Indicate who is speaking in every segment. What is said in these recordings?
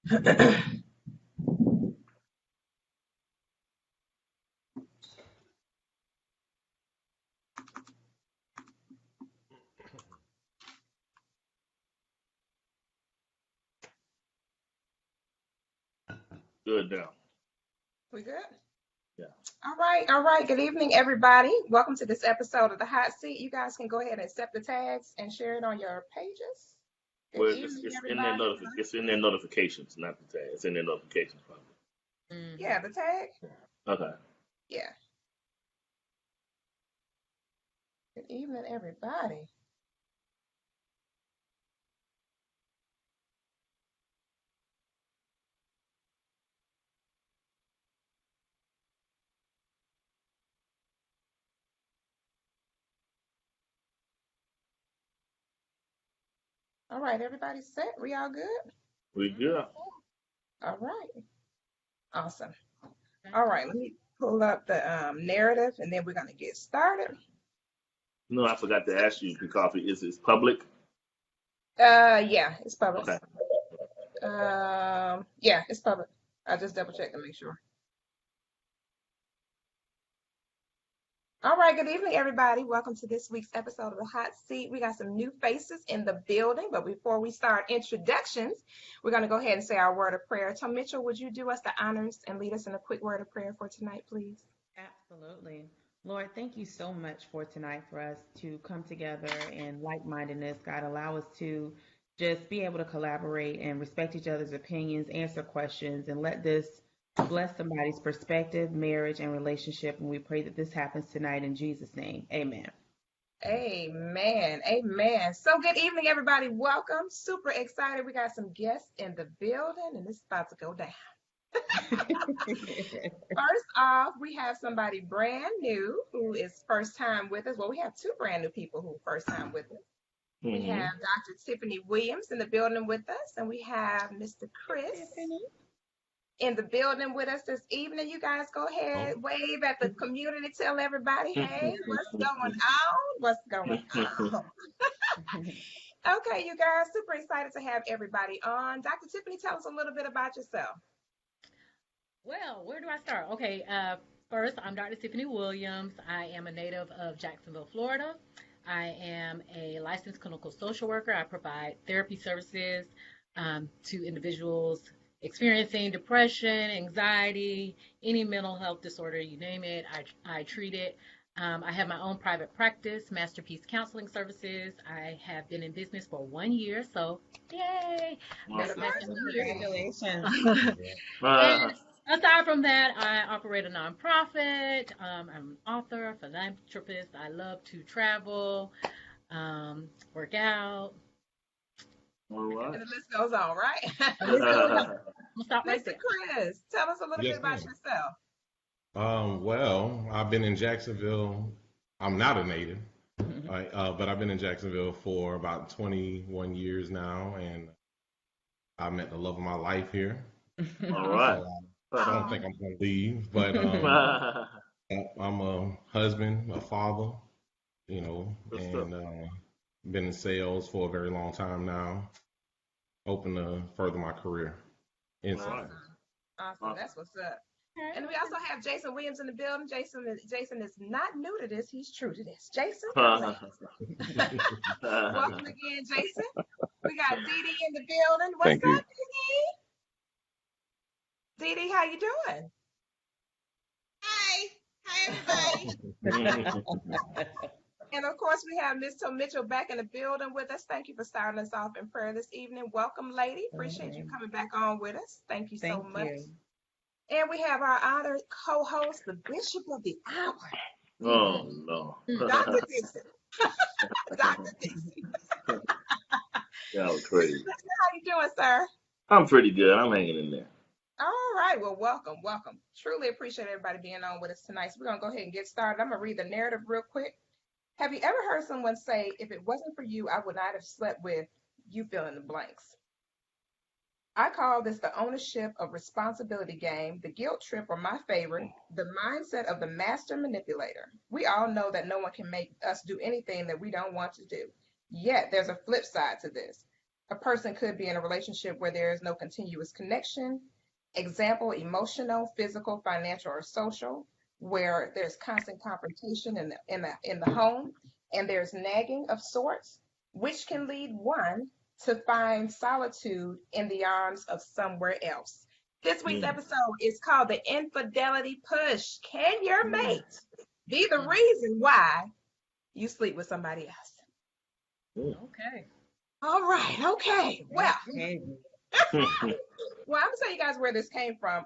Speaker 1: Good now.
Speaker 2: We good?
Speaker 1: Yeah.
Speaker 2: All right. Good evening, everybody. Welcome to this episode of the Hot Seat. You guys can go ahead and accept the tags and share it on your pages. Good
Speaker 1: Well,
Speaker 2: evening,
Speaker 1: it's in their
Speaker 2: everybody.
Speaker 1: it's in their notifications, not the tag. It's in their notifications, probably.
Speaker 2: Yeah, the tag.
Speaker 1: Okay.
Speaker 2: Yeah. Good evening, everybody. All right, everybody set? We all good?
Speaker 1: We good.
Speaker 2: All right. Awesome. All right, let me pull up the narrative and then we're gonna get started.
Speaker 1: No, I forgot to ask you, Koffe, is it public?
Speaker 2: Yeah, it's public.
Speaker 1: Okay.
Speaker 2: Yeah, it's public. I just double check to make sure. All right, good evening, everybody. Welcome to this week's episode of the Hot Seat. We got some new faces in the building, but before we start introductions, we're going to go ahead and say our word of prayer. Tom Mitchell, would you do us the honors and lead us in a quick word of prayer for tonight, please?
Speaker 3: Absolutely. Lord, thank you so much for tonight for us to come together in like-mindedness. God, allow us to just be able to collaborate and respect each other's opinions, answer questions, and let this bless somebody's perspective, marriage, and relationship. And we pray that this happens tonight in Jesus' name. Amen.
Speaker 2: Amen. Amen. So good evening, everybody. Welcome. Super excited. We got some guests in the building, and it's about to go down. First off, we have somebody brand new who is first time with us. Well, we have two brand new people who first time with us. We
Speaker 1: Mm-hmm.
Speaker 2: have Dr. Tiffany Williams in the building with us, and we have Mr. Chris
Speaker 3: Tiffany.
Speaker 2: in the building with us this evening. You guys go ahead, wave at the community, tell everybody, hey, what's going on? What's going on? Okay, you guys, super excited to have everybody on. Dr. Tiffany, tell us a little bit about yourself.
Speaker 4: Well, where do I start? Okay, first, I'm Dr. Tiffany Williams. I am a native of Jacksonville, Florida. I am a licensed clinical social worker. I provide therapy services to individuals experiencing depression, anxiety, any mental health disorder, you name it, I treat it. I have my own private practice, Masterpiece Counseling Services. I have been in business for 1 year, so yay!
Speaker 1: Awesome.
Speaker 3: Congratulations.
Speaker 4: And aside from that, I operate a nonprofit. I'm an author, a philanthropist. I love to travel, work out.
Speaker 1: All
Speaker 2: And
Speaker 1: right.
Speaker 2: the list goes on, right?
Speaker 4: The list goes on. I'm gonna stop right
Speaker 2: Mr.
Speaker 4: there.
Speaker 2: Chris, tell us a little bit
Speaker 5: Yes,
Speaker 2: about
Speaker 5: ma'am.
Speaker 2: yourself.
Speaker 5: Well, I've been in Jacksonville. I'm not a native, but I've been in Jacksonville for about 21 years now, and I met the love of my life here.
Speaker 1: All right.
Speaker 5: So I don't think I'm going to leave, but I'm a husband, a father,
Speaker 1: Good stuff.
Speaker 5: and been in sales for a very long time now, hoping to further my career in
Speaker 1: All
Speaker 5: sales.
Speaker 1: right.
Speaker 2: Awesome.
Speaker 1: Awesome.
Speaker 2: That's what's up. And we also have Jason Williams in the building. Jason is not new to this. He's true to this. Jason, welcome again, Jason. We got Dee Dee in the building. What's
Speaker 6: Thank you.
Speaker 2: up, Dee Dee? Dee Dee, how you doing? Hi. Everybody. And of course, we have Ms. Tom Mitchell back in the building with us. Thank you for starting us off in prayer this evening. Welcome, lady. Appreciate you coming back on with us. Thank you so
Speaker 3: Thank
Speaker 2: much.
Speaker 3: you.
Speaker 2: And we have our honored co-host, the Bishop of the Hour,
Speaker 1: Oh no.
Speaker 2: Dr. Dixon. Dr. Dixon.
Speaker 1: That was crazy.
Speaker 2: How you doing, sir?
Speaker 1: I'm pretty good. I'm hanging in there.
Speaker 2: All right. Well, welcome. Truly appreciate everybody being on with us tonight. So we're going to go ahead and get started. I'm going to read the narrative real quick. Have you ever heard someone say, if it wasn't for you, I would not have slept with you fill in the blanks? I call this the ownership of responsibility game, the guilt trip, or my favorite, the mindset of the master manipulator. We all know that no one can make us do anything that we don't want to do. Yet there's a flip side to this. A person could be in a relationship where there is no continuous connection. Example, emotional, physical, financial, or social, where there's constant confrontation in the home, and there's nagging of sorts, which can lead one to find solitude in the arms of somewhere else. This week's
Speaker 1: Mm.
Speaker 2: episode is called The Infidelity Push. Can your
Speaker 4: Mm,
Speaker 2: mate be the
Speaker 4: mm.
Speaker 2: reason why you sleep with somebody else?
Speaker 4: Okay.
Speaker 2: All right, okay. Well,
Speaker 3: Okay.
Speaker 2: well, I'm gonna tell you guys where this came from.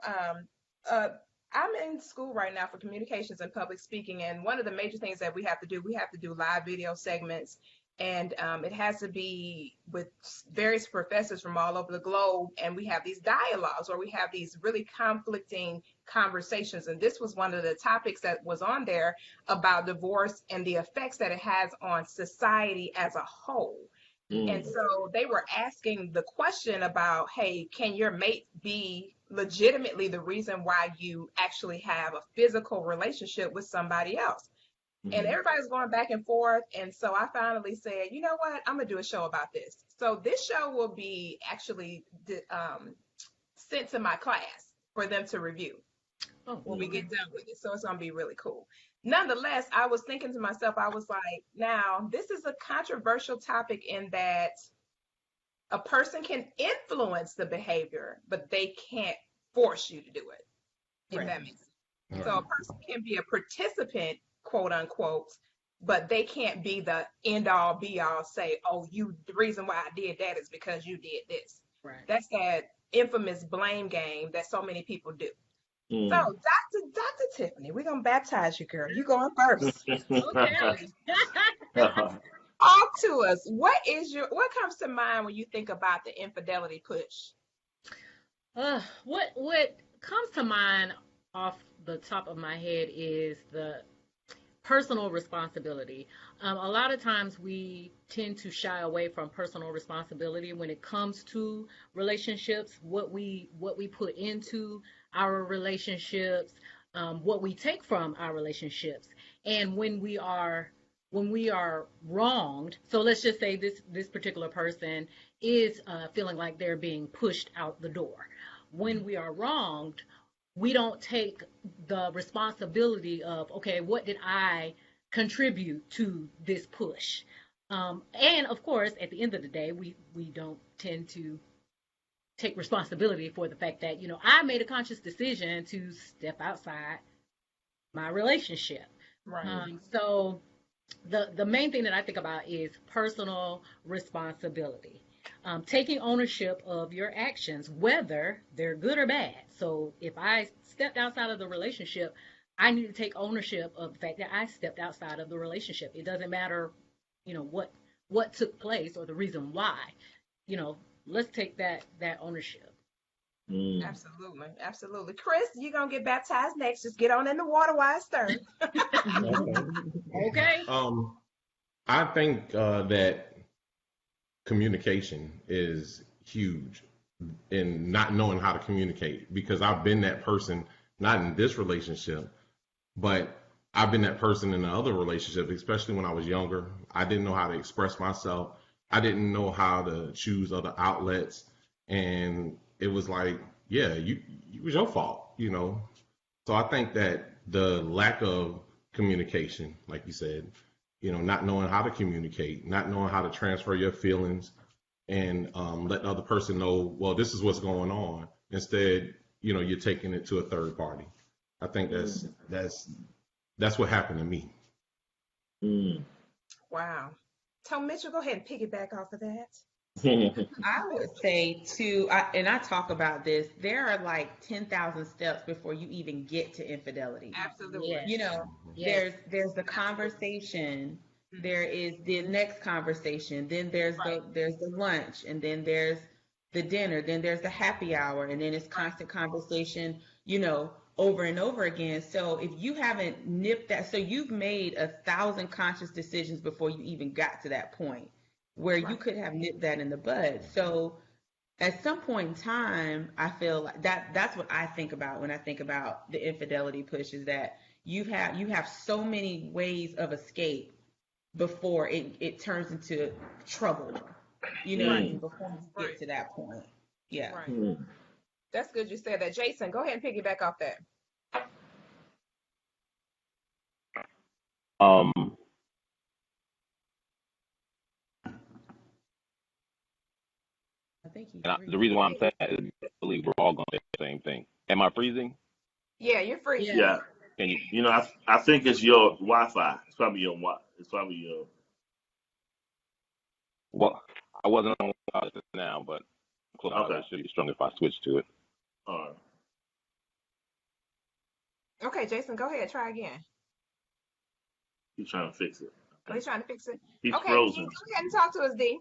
Speaker 2: Uh, I'm in school right now for communications and public speaking, and one of the major things that we have to do live video segments, and it has to be with various professors from all over the globe, and we have these dialogues or we have these really conflicting conversations, and this was one of the topics that was on there about divorce and the effects that it has on society as a whole. And
Speaker 1: Mm.
Speaker 2: so they were asking the question about, hey, can your mate be legitimately the reason why you actually have a physical relationship with somebody else? And
Speaker 1: Mhm.
Speaker 2: everybody's going back and forth. And so I finally said, you know what? I'm going to do a show about this. So this show will be actually sent to my class for them to review
Speaker 4: Oh,
Speaker 2: when we
Speaker 4: okay.
Speaker 2: get done with it. So it's going to be really cool. Nonetheless, I was thinking to myself, I was like, now, this is a controversial topic in that a person can influence the behavior, but they can't force you to do it, if
Speaker 4: Right.
Speaker 2: that makes sense.
Speaker 5: Right.
Speaker 2: So a person can be a participant, quote unquote, but they can't be the end all be all, say, oh, the reason why I did that is because you did this.
Speaker 4: Right.
Speaker 2: That's that infamous blame game that so many people do. So,
Speaker 1: Mm.
Speaker 2: Dr. Tiffany, we're gonna baptize you, girl. You going first.
Speaker 4: Okay.
Speaker 2: Talk to us. What comes to mind when you think about the infidelity push?
Speaker 4: What comes to mind off the top of my head is the personal responsibility. A lot of times we tend to shy away from personal responsibility when it comes to relationships, what we put into our relationships, what we take from our relationships, and when we are wronged. So let's just say this particular person is feeling like they're being pushed out the door. When we are wronged, we don't take the responsibility of, okay, what did I contribute to this push? And of course, at the end of the day, we don't tend to take responsibility for the fact that, I made a conscious decision to step outside my relationship.
Speaker 2: Right.
Speaker 4: So the main thing that I think about is personal responsibility. Taking ownership of your actions, whether they're good or bad. So if I stepped outside of the relationship, I need to take ownership of the fact that I stepped outside of the relationship. It doesn't matter, what took place or the reason why. Let's take that ownership.
Speaker 1: Mm.
Speaker 2: Absolutely. Absolutely. Chris, you're gonna get baptized next. Just get on in the water while it's stirring.
Speaker 5: Okay.
Speaker 4: Okay.
Speaker 5: I think that communication is huge in not knowing how to communicate, because I've been that person, not in this relationship, but I've been that person in the other relationship, especially when I was younger. I didn't know how to express myself. I didn't know how to choose other outlets. And it was like, yeah, it was your fault. So I think that the lack of communication, like you said, not knowing how to communicate, not knowing how to transfer your feelings and let the other person know, well, this is what's going on. Instead, you're taking it to a third party. I think that's what happened to me.
Speaker 1: Mm.
Speaker 2: Wow. Tom Mitchell, go ahead and piggyback off of that.
Speaker 3: I would say too, and I talk about this, there are like 10,000 steps before you even get to infidelity.
Speaker 2: Absolutely.
Speaker 4: Yes.
Speaker 3: You know,
Speaker 4: Yes.
Speaker 3: there's the conversation, there is the next conversation, then there's the lunch, and then there's the dinner, then there's the happy hour, and then it's constant conversation, over and over again. So if you haven't nipped that, so you've made 1,000 conscious decisions before you even got to that point where you
Speaker 2: Right.
Speaker 3: could have nipped that in the bud. So at some point in time, I feel like that's what I think about when I think about the infidelity push, is that you have so many ways of escape before it turns into trouble. You know what I
Speaker 2: Right.
Speaker 3: mean? Before you get to that point. Yeah.
Speaker 2: Right.
Speaker 1: Mm.
Speaker 2: That's good you said that. Jason, go ahead and piggyback off that.
Speaker 6: Um,
Speaker 3: I think he's
Speaker 6: and the
Speaker 3: free.
Speaker 6: reason why I'm saying that is because I believe we're all going to say the same thing. Am I freezing?
Speaker 2: Yeah, you're freezing.
Speaker 4: Yeah.
Speaker 1: Yeah.
Speaker 6: Can you?
Speaker 1: You know, I think it's your Wi-Fi. It's probably your Wi. It's probably your.
Speaker 6: Well, I wasn't on just now, but Clubhouse
Speaker 1: Okay.
Speaker 6: should be strong if I switch to it.
Speaker 1: All right.
Speaker 2: Okay, Jason, go ahead. Try again.
Speaker 1: He's trying to fix it.
Speaker 2: Oh, he's trying to fix it.
Speaker 1: He's
Speaker 2: Okay,
Speaker 1: frozen.
Speaker 2: go ahead and talk to us, D.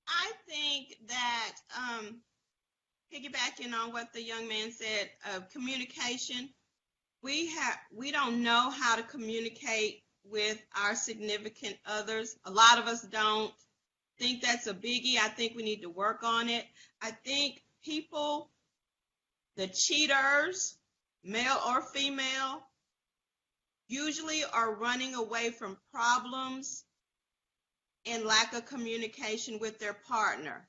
Speaker 7: I think that piggybacking on what the young man said, communication. We don't know how to communicate with our significant others. A lot of us don't think that's a biggie. I think we need to work on it. I think people, the cheaters, male or female, usually are running away from problems and lack of communication with their partner.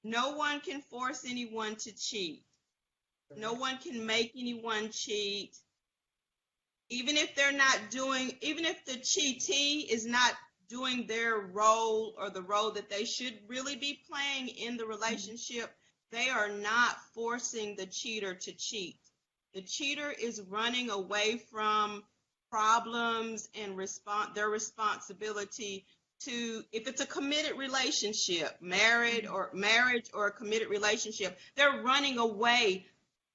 Speaker 7: No one can force anyone to cheat. No one can make anyone cheat. Even if the cheatee is not doing their role or the role that they should really be playing in the relationship, they are not forcing the cheater to cheat. The cheater is running away from problems and their responsibility to, if it's a committed relationship, marriage or a committed relationship, they're running away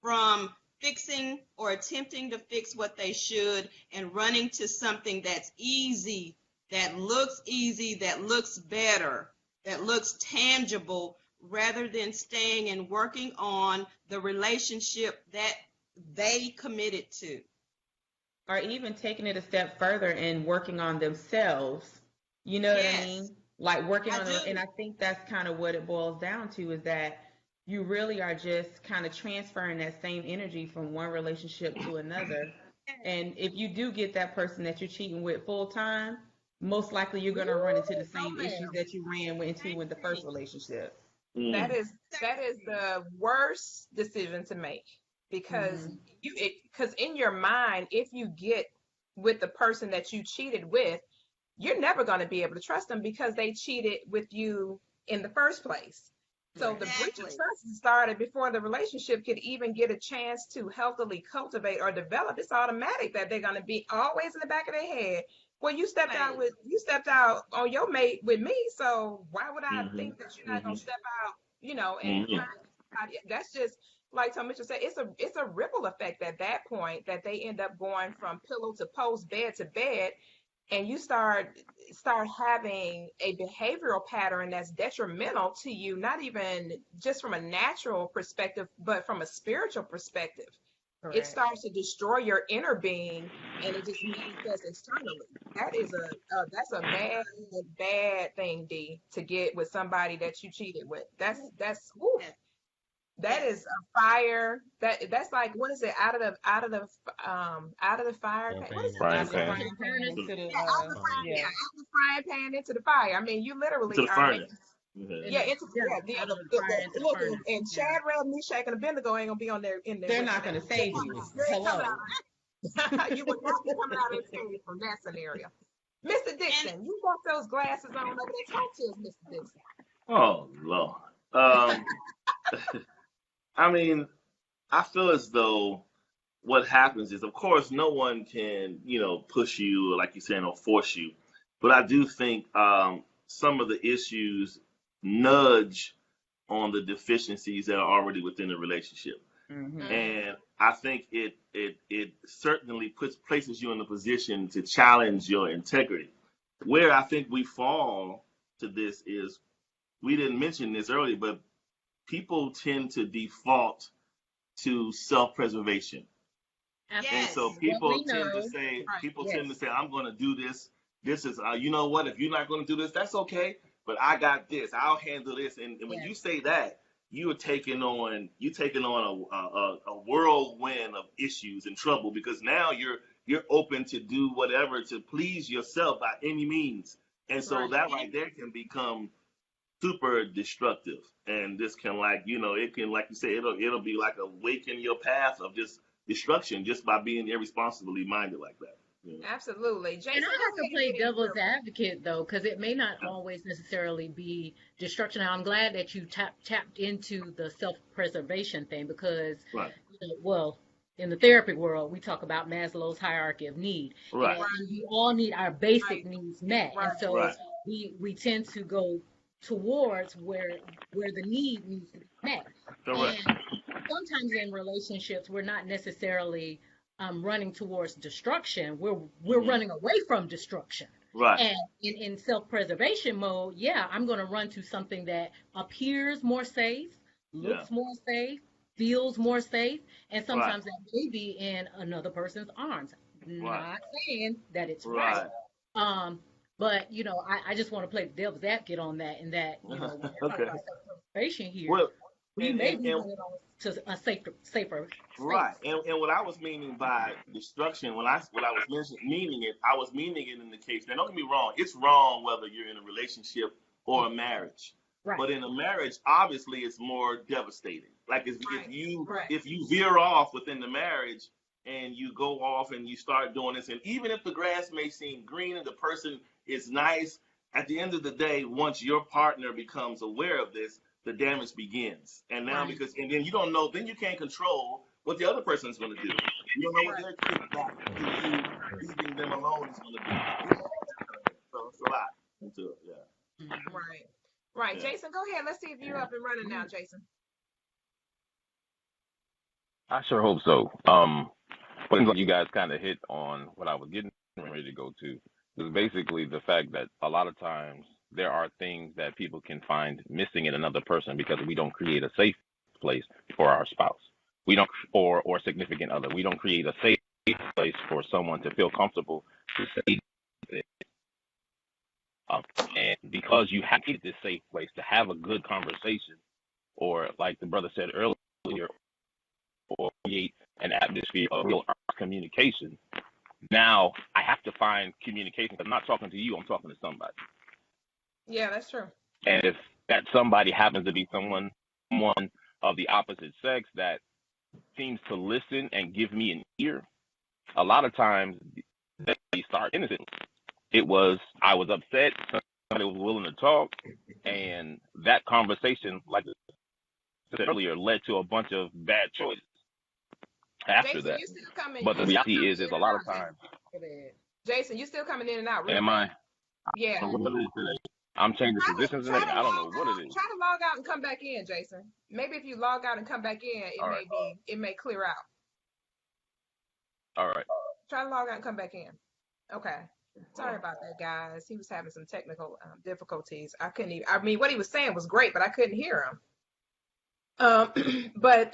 Speaker 7: from fixing or attempting to fix what they should and running to something that's easy, that looks better, that looks tangible, rather than staying and working on the relationship that they committed to.
Speaker 3: Or even taking it a step further and working on themselves. You know what I
Speaker 7: Yes,
Speaker 3: mean? Like working
Speaker 7: I
Speaker 3: on it.
Speaker 7: do.
Speaker 3: And I think that's kind of what it boils down to, is that you really are just kind of transferring that same energy from one relationship to another. And if you do get that person that you're cheating with full time, most likely you're going to run into the
Speaker 2: No,
Speaker 3: same issues
Speaker 2: ma'am.
Speaker 3: that you ran into
Speaker 7: Same
Speaker 3: with the first
Speaker 7: thing.
Speaker 3: relationship.
Speaker 2: That
Speaker 1: Mm.
Speaker 2: is the worst decision to make, because
Speaker 3: Mm-hmm.
Speaker 2: because in your mind, if you get with the person that you cheated with, you're never going to be able to trust them because they cheated with you in the first place. So
Speaker 3: Right.
Speaker 2: the breach of
Speaker 7: Exactly.
Speaker 2: trust started before the relationship could even get a chance to healthily cultivate or develop. It's automatic that they're going to be always in the back of their head. Well, you stepped out on your mate with me, so why would I
Speaker 1: Mhm.
Speaker 2: think that you're not going
Speaker 1: Mhm.
Speaker 2: to step out, and
Speaker 1: Mhm.
Speaker 2: find somebody? That's just like Tom Mitchell said. It's a ripple effect at that point that they end up going from pillow to post, bed to bed, and you start having a behavioral pattern that's detrimental to you, not even just from a natural perspective, but from a spiritual perspective. It
Speaker 3: Correct.
Speaker 2: starts to destroy your inner being, and it just manifests externally. That's a bad thing, D, to get with somebody that you cheated with. That's whew,
Speaker 7: Yes.
Speaker 2: that is
Speaker 7: Yes.
Speaker 2: a fire. That's like, what is it, out of the fire pan? What is
Speaker 5: Campaign
Speaker 2: it?
Speaker 5: into
Speaker 6: Frying
Speaker 3: Out
Speaker 5: the
Speaker 3: of the
Speaker 6: pan.
Speaker 5: fire.
Speaker 3: frying pan
Speaker 4: Furnace.
Speaker 3: into the
Speaker 2: Yeah, out of the
Speaker 5: Fire.
Speaker 2: frying,
Speaker 3: yeah.
Speaker 2: yeah, out of the frying pan into the fire. I mean, you
Speaker 1: To
Speaker 2: literally
Speaker 1: the
Speaker 2: are making,
Speaker 1: furnace. Okay.
Speaker 4: In
Speaker 2: yeah,
Speaker 4: the
Speaker 2: into,
Speaker 4: yeah,
Speaker 2: yeah,
Speaker 4: out of the fire into the
Speaker 2: look,
Speaker 4: furnace.
Speaker 2: and
Speaker 4: Yeah.
Speaker 2: Chad, Red, Meshach, and Abednego ain't gonna be on there in there
Speaker 3: They're
Speaker 2: with you
Speaker 3: not
Speaker 2: now.
Speaker 3: going to
Speaker 2: You're
Speaker 3: save
Speaker 2: coming
Speaker 3: you.
Speaker 2: out. You ain't coming
Speaker 3: Hello.
Speaker 2: out. You would not be coming out unscathed from that scenario. Mr.
Speaker 7: And
Speaker 2: Dixon, you got those glasses on over there. Talk to us, Mr. Dixon.
Speaker 1: Oh Lord. Um. I mean, I feel as though what happens is, of course, no one can, push you, or like you're saying, or force you. But I do think some of the issues nudge on the deficiencies that are already within the relationship.
Speaker 3: Mm-hmm.
Speaker 1: And I think it certainly places you in a position to challenge your integrity. Where I think we fall to this is, we didn't mention this earlier, but people tend to default to self-preservation. And so
Speaker 7: yes,
Speaker 4: Absolutely. What we know.
Speaker 2: Right.
Speaker 1: people tend to
Speaker 4: Yes.
Speaker 1: say, I'm going to do this. This is, you know what? If you're not going to do this, that's okay. But I got this. I'll handle this. And when
Speaker 4: Yes.
Speaker 1: you say that, you're taking on a whirlwind of issues and trouble, because now you're open to do whatever to please yourself by any means. And so
Speaker 2: Right.
Speaker 1: that right there can become super destructive. And this can, like, it can, like you say, it'll be like a wake in your path of just destruction just by being irresponsibly minded like that.
Speaker 2: Absolutely.
Speaker 4: And
Speaker 2: Jason,
Speaker 4: I
Speaker 2: go
Speaker 4: have to
Speaker 2: ahead and
Speaker 4: play
Speaker 2: get in
Speaker 4: devil's
Speaker 2: real quick.
Speaker 4: advocate though, because it may not always necessarily be destruction. Now, I'm glad that you tapped into the self-preservation thing because,
Speaker 1: Right.
Speaker 4: well, in the therapy world, we talk about Maslow's hierarchy of need,
Speaker 1: Right.
Speaker 4: and we all need our basic
Speaker 2: Right.
Speaker 4: needs met, and
Speaker 2: Right.
Speaker 4: so
Speaker 1: Right.
Speaker 4: we tend to go towards where the need needs to be met,
Speaker 1: Correct.
Speaker 4: and sometimes in relationships we're not necessarily running towards destruction. We're
Speaker 1: Hmm.
Speaker 4: running away from destruction.
Speaker 1: Right.
Speaker 4: And in self-preservation mode, yeah, I'm going to run to something that appears more safe,
Speaker 1: Yeah.
Speaker 4: looks more safe, feels more safe, and
Speaker 1: Right.
Speaker 4: sometimes that may be in another person's arms.
Speaker 1: Right.
Speaker 4: Not saying that it's right.
Speaker 1: Right.
Speaker 4: Um, but I just want to play the devil's advocate on that, and that when we're talking
Speaker 1: Okay.
Speaker 4: about self-preservation here,
Speaker 1: Well,
Speaker 4: we
Speaker 1: and,
Speaker 4: may
Speaker 1: and,
Speaker 4: be
Speaker 1: and
Speaker 4: running on to a safer space.
Speaker 1: right. And what I was meaning by destruction, meaning it, I was meaning it in the case. Now, don't get me wrong. It's wrong whether you're in a relationship or a marriage.
Speaker 4: Right.
Speaker 1: But in a marriage, obviously, it's more devastating. Like if
Speaker 2: Right.
Speaker 1: you
Speaker 2: Right.
Speaker 1: if you veer off within the marriage and you go off and you start doing this, and even if the grass may seem green and the person is nice, at the end of the day, once your partner becomes aware of this, the damage begins. And now,
Speaker 4: Right.
Speaker 1: because, and then you don't know, then you can't control what the other person is going to do. You don't know what
Speaker 2: Right.
Speaker 1: their kickback to you leaving them alone is going to be. So it's a lot into it. Yeah.
Speaker 4: Mhm.
Speaker 2: Right. Right.
Speaker 1: Yeah.
Speaker 2: Jason, go ahead. Let's see if you're up and running now, Jason.
Speaker 6: I sure hope so. But it seems like you guys kind of hit on what I was getting ready to go to. Is basically the fact that a lot of times there are things that people can find missing in another person because we don't create a safe place for our spouse. We don't, or significant other. We don't create a safe place for someone to feel comfortable to say this. Um, and because you have to get this safe place to have a good conversation, or like the brother said earlier, or create an atmosphere of real communication. Now I have to find communication. I'm not talking to you. I'm talking to somebody.
Speaker 2: Yeah, that's true.
Speaker 6: And if that somebody happens to be someone of the opposite sex that seems to listen and give me an ear, a lot of times they start innocent. I was upset. Somebody was willing to talk, and that conversation, like I said earlier, led to a bunch of bad choices after
Speaker 2: Jason,
Speaker 6: that.
Speaker 2: you still coming?
Speaker 6: But the
Speaker 2: You still
Speaker 6: reality
Speaker 2: coming
Speaker 6: is
Speaker 2: in
Speaker 6: a
Speaker 2: and
Speaker 6: lot
Speaker 2: out,
Speaker 6: of times,
Speaker 2: Jason, you still coming in and out real
Speaker 6: am
Speaker 2: bad.
Speaker 6: I?
Speaker 2: Yeah.
Speaker 6: What it is today? I'm changing positions and
Speaker 2: Try
Speaker 6: everything.
Speaker 2: to
Speaker 6: I don't
Speaker 2: log
Speaker 6: know what it is.
Speaker 2: try to log out and come back in, Jason. Maybe if you log out and come back in,
Speaker 6: All right.
Speaker 2: it may clear out.
Speaker 6: All right.
Speaker 2: Try to log out and come back in. Okay. Sorry about that, guys. He was having some technical difficulties. I couldn't even. I mean, what he was saying was great, but I couldn't hear him. But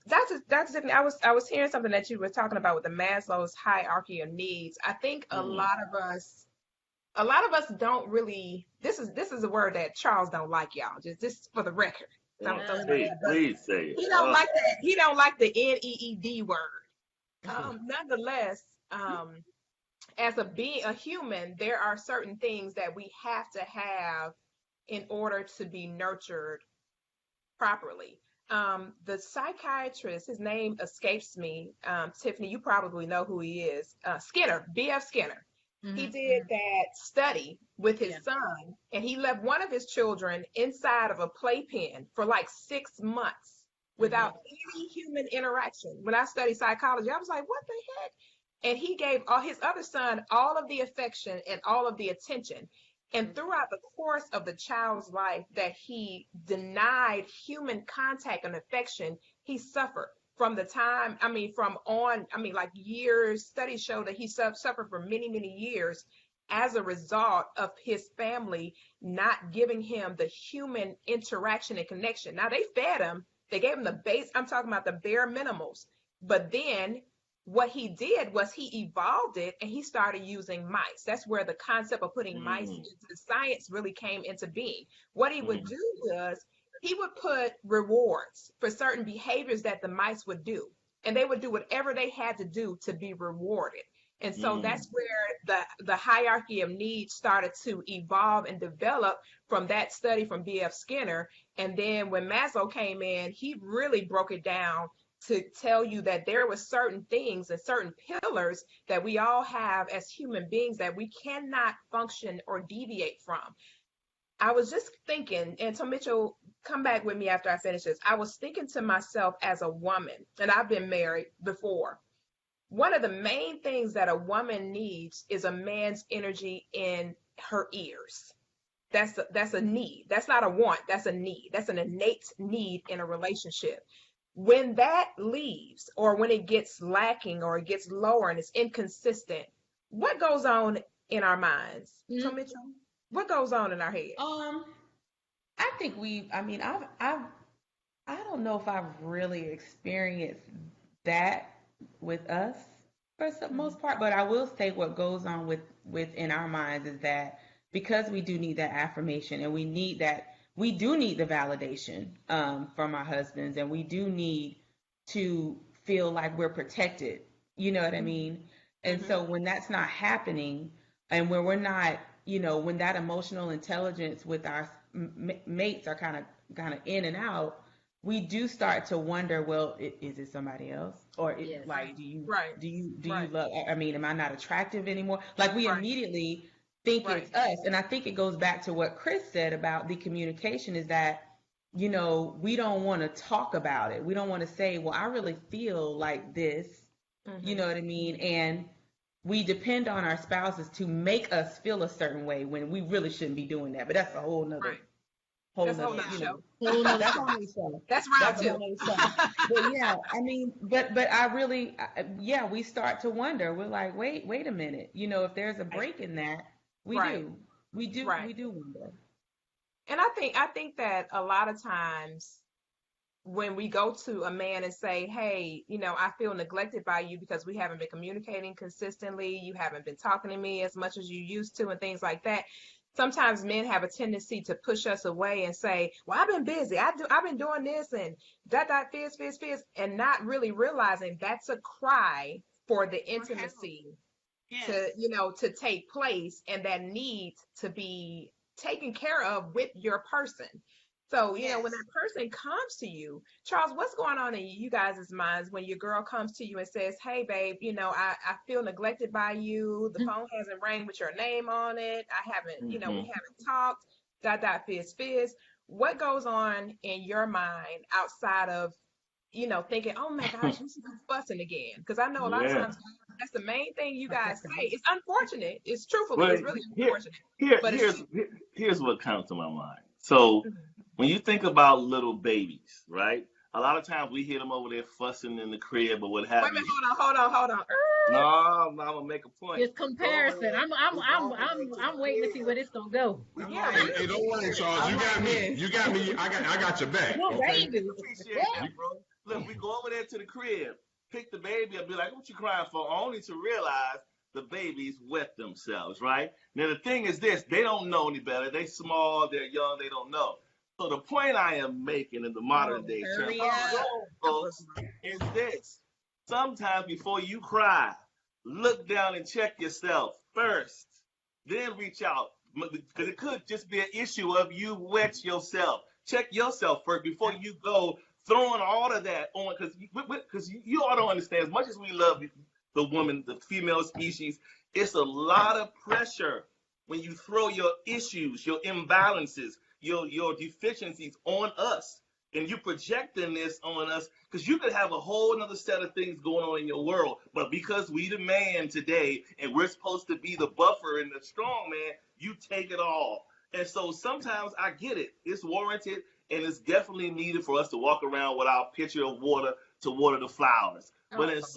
Speaker 2: that's it. I was hearing something that you were talking about with the Maslow's hierarchy of needs. I think a
Speaker 1: Mhm.
Speaker 2: lot of us don't really. This is a word that Charles don't like, y'all. Just for the record. So I'm gonna throw him under the bus.
Speaker 1: Please say it.
Speaker 2: He don't like that. He don't like the NEED word. Nonetheless, as a human, there are certain things that we have to have in order to be nurtured properly. The psychiatrist, his name escapes me. Tiffany, you probably know who he is. Skinner, B.F. Skinner. He did that study with his son, and he left one of his children inside of a playpen for like 6 months without any human interaction. When I studied psychology, I was like, what the heck? And he gave all his other son all of the affection and all of the attention. And throughout the course of the child's life that he denied human contact and affection, he suffered from the time, like years. Studies show that he suffered for many, many years as a result of his family not giving him the human interaction and connection. Now, they fed him, they gave him the base, I'm talking about the bare minimals. But then what he did was he evolved it and he started using mice. That's where the concept of putting mice into science really came into being. What he would do was he would put rewards for certain behaviors that the mice would do, and they would do whatever they had to do to be rewarded. And so
Speaker 1: Mm.
Speaker 2: that's where the hierarchy of needs started to evolve and develop from that study from B.F. Skinner. And then when Maslow came in, he really broke it down to tell you that there were certain things and certain pillars that we all have as human beings that we cannot function or deviate from. I was just thinking, and so Mitchell, come back with me after I finish this. I was thinking to myself as a woman, and I've been married before. One of the main things that a woman needs is a man's energy in her ears. That's a need. That's not a want. That's a need. That's an innate need in a relationship. When that leaves, or when it gets lacking, or it gets lower and it's inconsistent, what goes on in our minds? So
Speaker 4: Mm.
Speaker 2: Mitchell, what goes on in our head?
Speaker 3: Um, I think I mean, I don't know if I've really experienced that with us for the
Speaker 2: Mhm.
Speaker 3: most part, but I will say what goes on within our minds is that because we do need that affirmation and we do need the validation from our husbands, and we do need to feel like we're protected. You know what I
Speaker 2: Mhm.
Speaker 3: mean? And
Speaker 2: Mhm.
Speaker 3: so when that's not happening, and when we're not, when that emotional intelligence with our mates are kind of in and out, we do start to wonder, well, is it somebody else, or
Speaker 4: Yes.
Speaker 3: like,
Speaker 2: Right. Right.
Speaker 3: do you
Speaker 2: Right.
Speaker 3: love? I mean, am I not attractive anymore? Like, we
Speaker 2: Right.
Speaker 3: immediately think
Speaker 2: Right.
Speaker 3: it's us, and I think it goes back to what Chris said about the communication, is that we don't want to talk about it. We don't want to say, well, I really feel like this. You
Speaker 2: Mhm.
Speaker 3: know what I mean? And we depend on our spouses to make us feel a certain way when we really shouldn't be doing that. But that's a
Speaker 2: Right.
Speaker 3: whole
Speaker 2: That's a whole
Speaker 3: nother,
Speaker 2: nother
Speaker 4: Yeah.
Speaker 2: show.
Speaker 4: Whole nother
Speaker 3: that's a
Speaker 4: show.
Speaker 3: whole nother show.
Speaker 2: That's round
Speaker 3: That's a
Speaker 2: two.
Speaker 3: whole nother show. But yeah, I mean, but I really, yeah, we start to wonder. We're like, wait a minute. If there's a
Speaker 2: Right.
Speaker 3: break in that, we
Speaker 2: Right.
Speaker 3: do, we do,
Speaker 2: Right.
Speaker 3: we do wonder.
Speaker 2: And I think that a lot of times when we go to a man and say, hey, I feel neglected by you because we haven't been communicating consistently, you haven't been talking to me as much as you used to, and things like that. Sometimes men have a tendency to push us away and say, well, I've been busy. I've been doing this and fizz, and not really realizing that's a cry for the
Speaker 7: For help.
Speaker 2: intimacy to,
Speaker 7: Yes.
Speaker 2: to take place, and that needs to be taken care of with your person. So, when
Speaker 7: Yes.
Speaker 2: that person comes to you, Charles, what's going on in you guys' minds when your girl comes to you and says, hey, babe, I feel neglected by you. The phone hasn't rang with your name on it. I haven't, we
Speaker 1: Hmm.
Speaker 2: haven't talked, fizz. What goes on in your mind outside of, thinking, oh my gosh, she's fussing again? Because I know a lot of
Speaker 1: Yeah.
Speaker 2: times that's the main thing you guys say. It's unfortunate. It's truthfully,
Speaker 1: Well,
Speaker 2: it's really
Speaker 1: here,
Speaker 2: unfortunate,
Speaker 1: here,
Speaker 2: but it's
Speaker 1: here's
Speaker 2: true.
Speaker 1: here's what comes to my mind. So
Speaker 2: Mhm.
Speaker 1: when you think about little babies, right? A lot of times we hear them over there fussing in the crib or what
Speaker 2: Wait
Speaker 1: have
Speaker 2: a
Speaker 1: you.
Speaker 2: minute, hold on.
Speaker 1: No, I'm gonna make a point.
Speaker 4: It's
Speaker 1: We go over
Speaker 4: comparison.
Speaker 1: there.
Speaker 4: I'm
Speaker 1: We go
Speaker 4: I'm
Speaker 1: over there
Speaker 4: I'm
Speaker 1: to the
Speaker 4: I'm waiting to see where
Speaker 1: crib.
Speaker 4: this gonna go.
Speaker 1: We go
Speaker 2: Yeah,
Speaker 1: over
Speaker 5: Hey,
Speaker 1: there
Speaker 2: really.
Speaker 5: hey,
Speaker 1: to the
Speaker 5: don't worry,
Speaker 1: crib.
Speaker 5: Charles.
Speaker 3: I like this.
Speaker 5: You got me. I got your back.
Speaker 4: Little
Speaker 5: Okay.
Speaker 4: baby.
Speaker 1: Appreciate
Speaker 4: Yeah.
Speaker 1: that, bro. Look, we go over there to the crib, pick the baby up, be like, what you crying for? Only to realize the babies wet themselves, right? Now, the thing is this, they don't know any better. They small, they're young, they don't know. So the point I am making in the
Speaker 2: Oh,
Speaker 1: modern day term
Speaker 7: Hurry
Speaker 1: of
Speaker 7: up.
Speaker 2: oh,
Speaker 1: grown folks is this. Sometimes before you cry, look down and check yourself first. Then reach out. Because it could just be an issue of you wet yourself. Check yourself first before you go throwing all of that on. Because you all don't understand. As much as we love the woman, the female species, it's a lot of pressure when you throw your issues, your imbalances, your deficiencies on us. And you projecting this on us because you could have a whole other set of things going on in your world. But because we the man today and we're supposed to be the buffer and the strong man, you take it all. And so sometimes I get it. It's warranted and it's definitely needed for us to walk around with our pitcher of water to water the flowers. But
Speaker 2: oh,
Speaker 1: in
Speaker 2: God.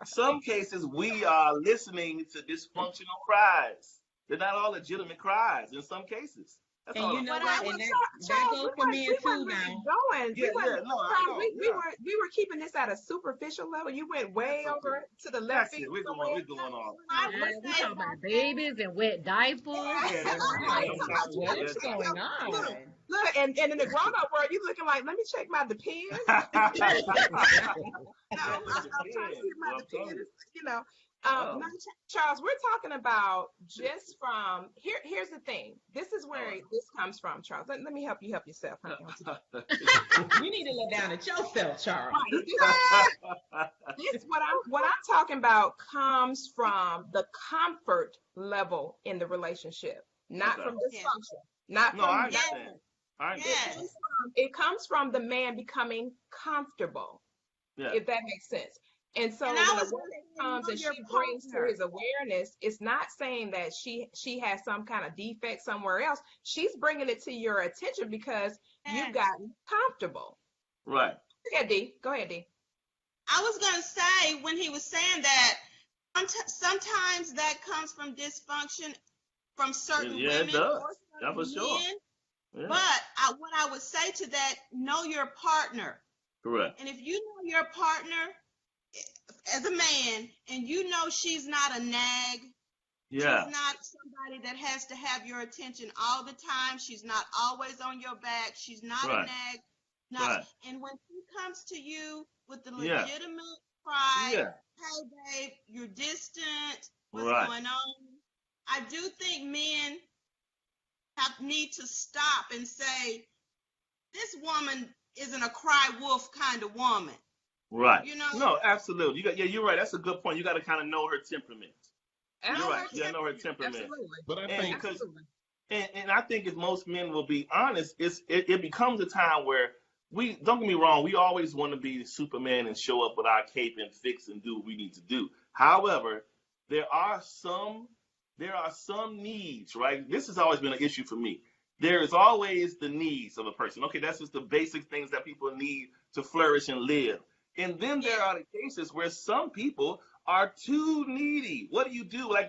Speaker 1: some cases we are listening to dysfunctional cries. They're not all legitimate cries in some cases. That's
Speaker 3: And
Speaker 1: all.
Speaker 3: you know
Speaker 7: What
Speaker 3: what?
Speaker 7: I
Speaker 3: And
Speaker 7: was
Speaker 3: that
Speaker 2: Charles,
Speaker 3: goes for men
Speaker 2: we
Speaker 3: too
Speaker 2: weren't really
Speaker 3: now.
Speaker 2: going.
Speaker 1: Yeah,
Speaker 2: We
Speaker 1: yeah,
Speaker 2: weren't,
Speaker 1: no, I
Speaker 2: Charles,
Speaker 1: know, yeah.
Speaker 2: we were keeping this at a superficial level. You went
Speaker 1: That's
Speaker 2: way
Speaker 1: okay.
Speaker 2: over to the left
Speaker 1: That's
Speaker 2: field
Speaker 1: it.
Speaker 2: somewhere.
Speaker 1: We're going off.
Speaker 7: I
Speaker 2: No,
Speaker 7: would
Speaker 2: let's
Speaker 4: We
Speaker 2: talk
Speaker 7: say,
Speaker 4: talking
Speaker 2: about
Speaker 4: about babies and wet diapers.
Speaker 1: Yeah,
Speaker 2: that.
Speaker 1: that's it.
Speaker 2: Right.
Speaker 3: Right.
Speaker 1: That's it.
Speaker 3: What is
Speaker 1: That's
Speaker 3: going
Speaker 2: Look,
Speaker 3: on?
Speaker 2: look, and in the grown-up world, you looking like, let me check my depends. No,
Speaker 1: Yeah, them
Speaker 2: I'm trying to see
Speaker 1: depends.
Speaker 2: my
Speaker 1: I'm telling
Speaker 2: depends,
Speaker 1: you.
Speaker 2: you know.
Speaker 1: Oh,
Speaker 2: No, Charles, we're talking about just from here. Here's the thing. This is
Speaker 1: all
Speaker 2: where this comes from, Charles. Let me help you help yourself, honey.
Speaker 1: right.
Speaker 3: You need to look down at yourself, Charles.
Speaker 2: This what I'm talking about comes from the comfort level in the relationship, not
Speaker 1: Okay.
Speaker 2: from
Speaker 7: yes,
Speaker 2: dysfunction, not
Speaker 1: No,
Speaker 2: from
Speaker 1: I
Speaker 7: yes,
Speaker 1: understand. I understand.
Speaker 7: yes,
Speaker 2: it comes from the man becoming comfortable,
Speaker 1: Yeah.
Speaker 2: if that makes sense. And
Speaker 7: and
Speaker 2: so
Speaker 7: I
Speaker 2: when a
Speaker 7: was
Speaker 2: woman
Speaker 7: going to say,
Speaker 2: comes
Speaker 7: know
Speaker 2: and
Speaker 7: your
Speaker 2: she brings to
Speaker 7: partner.
Speaker 2: his awareness, it's not saying that she has some kind of defect somewhere else. She's bringing it to your attention because you've
Speaker 7: Yes.
Speaker 2: gotten comfortable.
Speaker 1: Right.
Speaker 2: Go ahead, D. Go ahead, D.
Speaker 7: I was going to say when he was saying that, sometimes that comes from dysfunction from certain
Speaker 1: Yeah, it
Speaker 7: women
Speaker 1: does.
Speaker 7: or
Speaker 1: Yeah, for
Speaker 7: certain
Speaker 1: sure.
Speaker 7: men.
Speaker 1: Yeah.
Speaker 7: But what I would say to that, know your partner.
Speaker 1: Correct.
Speaker 7: And if you know your partner as a man and you know she's not a nag,
Speaker 1: Yeah.
Speaker 7: she's not somebody that has to have your attention all the time, she's not always on your back, she's not a
Speaker 1: Right.
Speaker 7: nag,
Speaker 1: Right.
Speaker 7: and when she comes to you with the
Speaker 1: Yeah.
Speaker 7: legitimate cry,
Speaker 1: Yeah.
Speaker 7: hey babe, you're distant, what's
Speaker 1: Right.
Speaker 7: going on? I do think men need to stop and say, this woman isn't a cry wolf kind of woman.
Speaker 1: Right.
Speaker 7: You know,
Speaker 1: No, absolutely. You're right. That's a good point. You got to kind of know her temperament. You're
Speaker 7: know
Speaker 1: right.
Speaker 7: her
Speaker 1: You got to know her
Speaker 7: temperament.
Speaker 1: temperament.
Speaker 2: Absolutely.
Speaker 5: But I
Speaker 1: And
Speaker 5: think
Speaker 1: because
Speaker 2: Absolutely.
Speaker 1: and I think if most men will be honest, it becomes a time where we don't get me wrong, we always want to be Superman and show up with our cape and fix and do what we need to do. However, there are some needs, right? This has always been an issue for me. There is always the needs of a person. Okay, that's just the basic things that people need to flourish and live. And then there are the cases where some people are too needy. What do you do? Like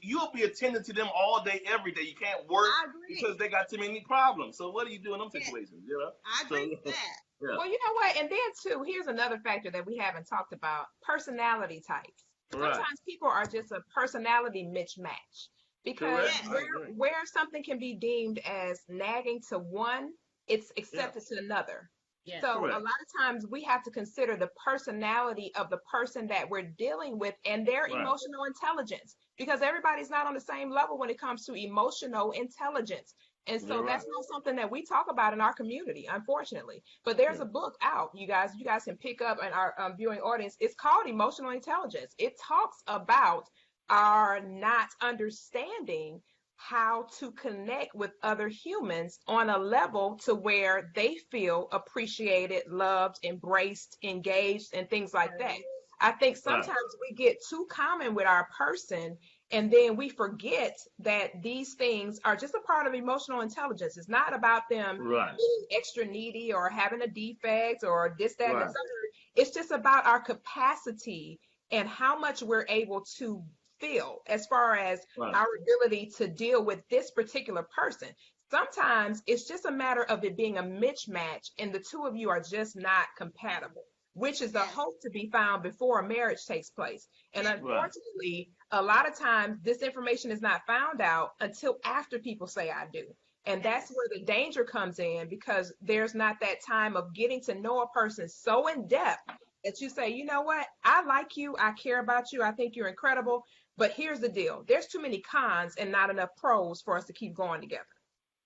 Speaker 1: you'll be attending to them all day, every day. You can't work
Speaker 7: I agree.
Speaker 1: because they got too many problems. So what do you do in them
Speaker 7: Yes,
Speaker 1: situations? You know?
Speaker 7: I
Speaker 1: So
Speaker 7: agree with that.
Speaker 1: yeah,
Speaker 2: Well, you know what? And then too, here's another factor that we haven't talked about: personality types.
Speaker 1: right,
Speaker 2: Sometimes people are just a personality mismatch because
Speaker 1: correct.
Speaker 7: Yes,
Speaker 1: I agree.
Speaker 2: where something can be deemed as nagging to one, it's
Speaker 1: Yeah,
Speaker 2: accepted to another.
Speaker 4: Yes.
Speaker 2: So a
Speaker 1: correct.
Speaker 2: lot of times we have to consider the personality of the person that we're dealing with and their
Speaker 1: Right,
Speaker 2: emotional intelligence because everybody's not on the same level when it comes to emotional intelligence. And so
Speaker 1: you're right.
Speaker 2: that's not something that we talk about in our community, unfortunately. But there's
Speaker 1: Yeah,
Speaker 2: a book out, you guys. You guys can pick up in our viewing audience. It's called Emotional Intelligence. It talks about our not understanding how to connect with other humans on a level to where they feel appreciated, loved, embraced, engaged, and things like that. I think
Speaker 1: right,
Speaker 2: sometimes we get too common with our person and then we forget that these things are just a part of emotional intelligence. It's not about them
Speaker 1: right,
Speaker 2: being extra needy or having a defect or this, that, and the
Speaker 1: right,
Speaker 2: third. It's just about our capacity and how much we're able to feel as far as
Speaker 1: right,
Speaker 2: our ability to deal with this particular person. Sometimes it's just a matter of it being a mismatch and the two of you are just not compatible, which is the
Speaker 7: yes,
Speaker 2: hope to be found before a marriage takes place. And
Speaker 7: yes,
Speaker 1: right,
Speaker 2: unfortunately, a lot of times this information is not found out until after people say I do. And that's
Speaker 7: yes,
Speaker 2: where the danger comes in because there's not that time of getting to know a person so in depth that you say, you know what, I like you, I care about you, I think you're incredible. But here's the deal: there's too many cons and not enough pros for us to keep going together.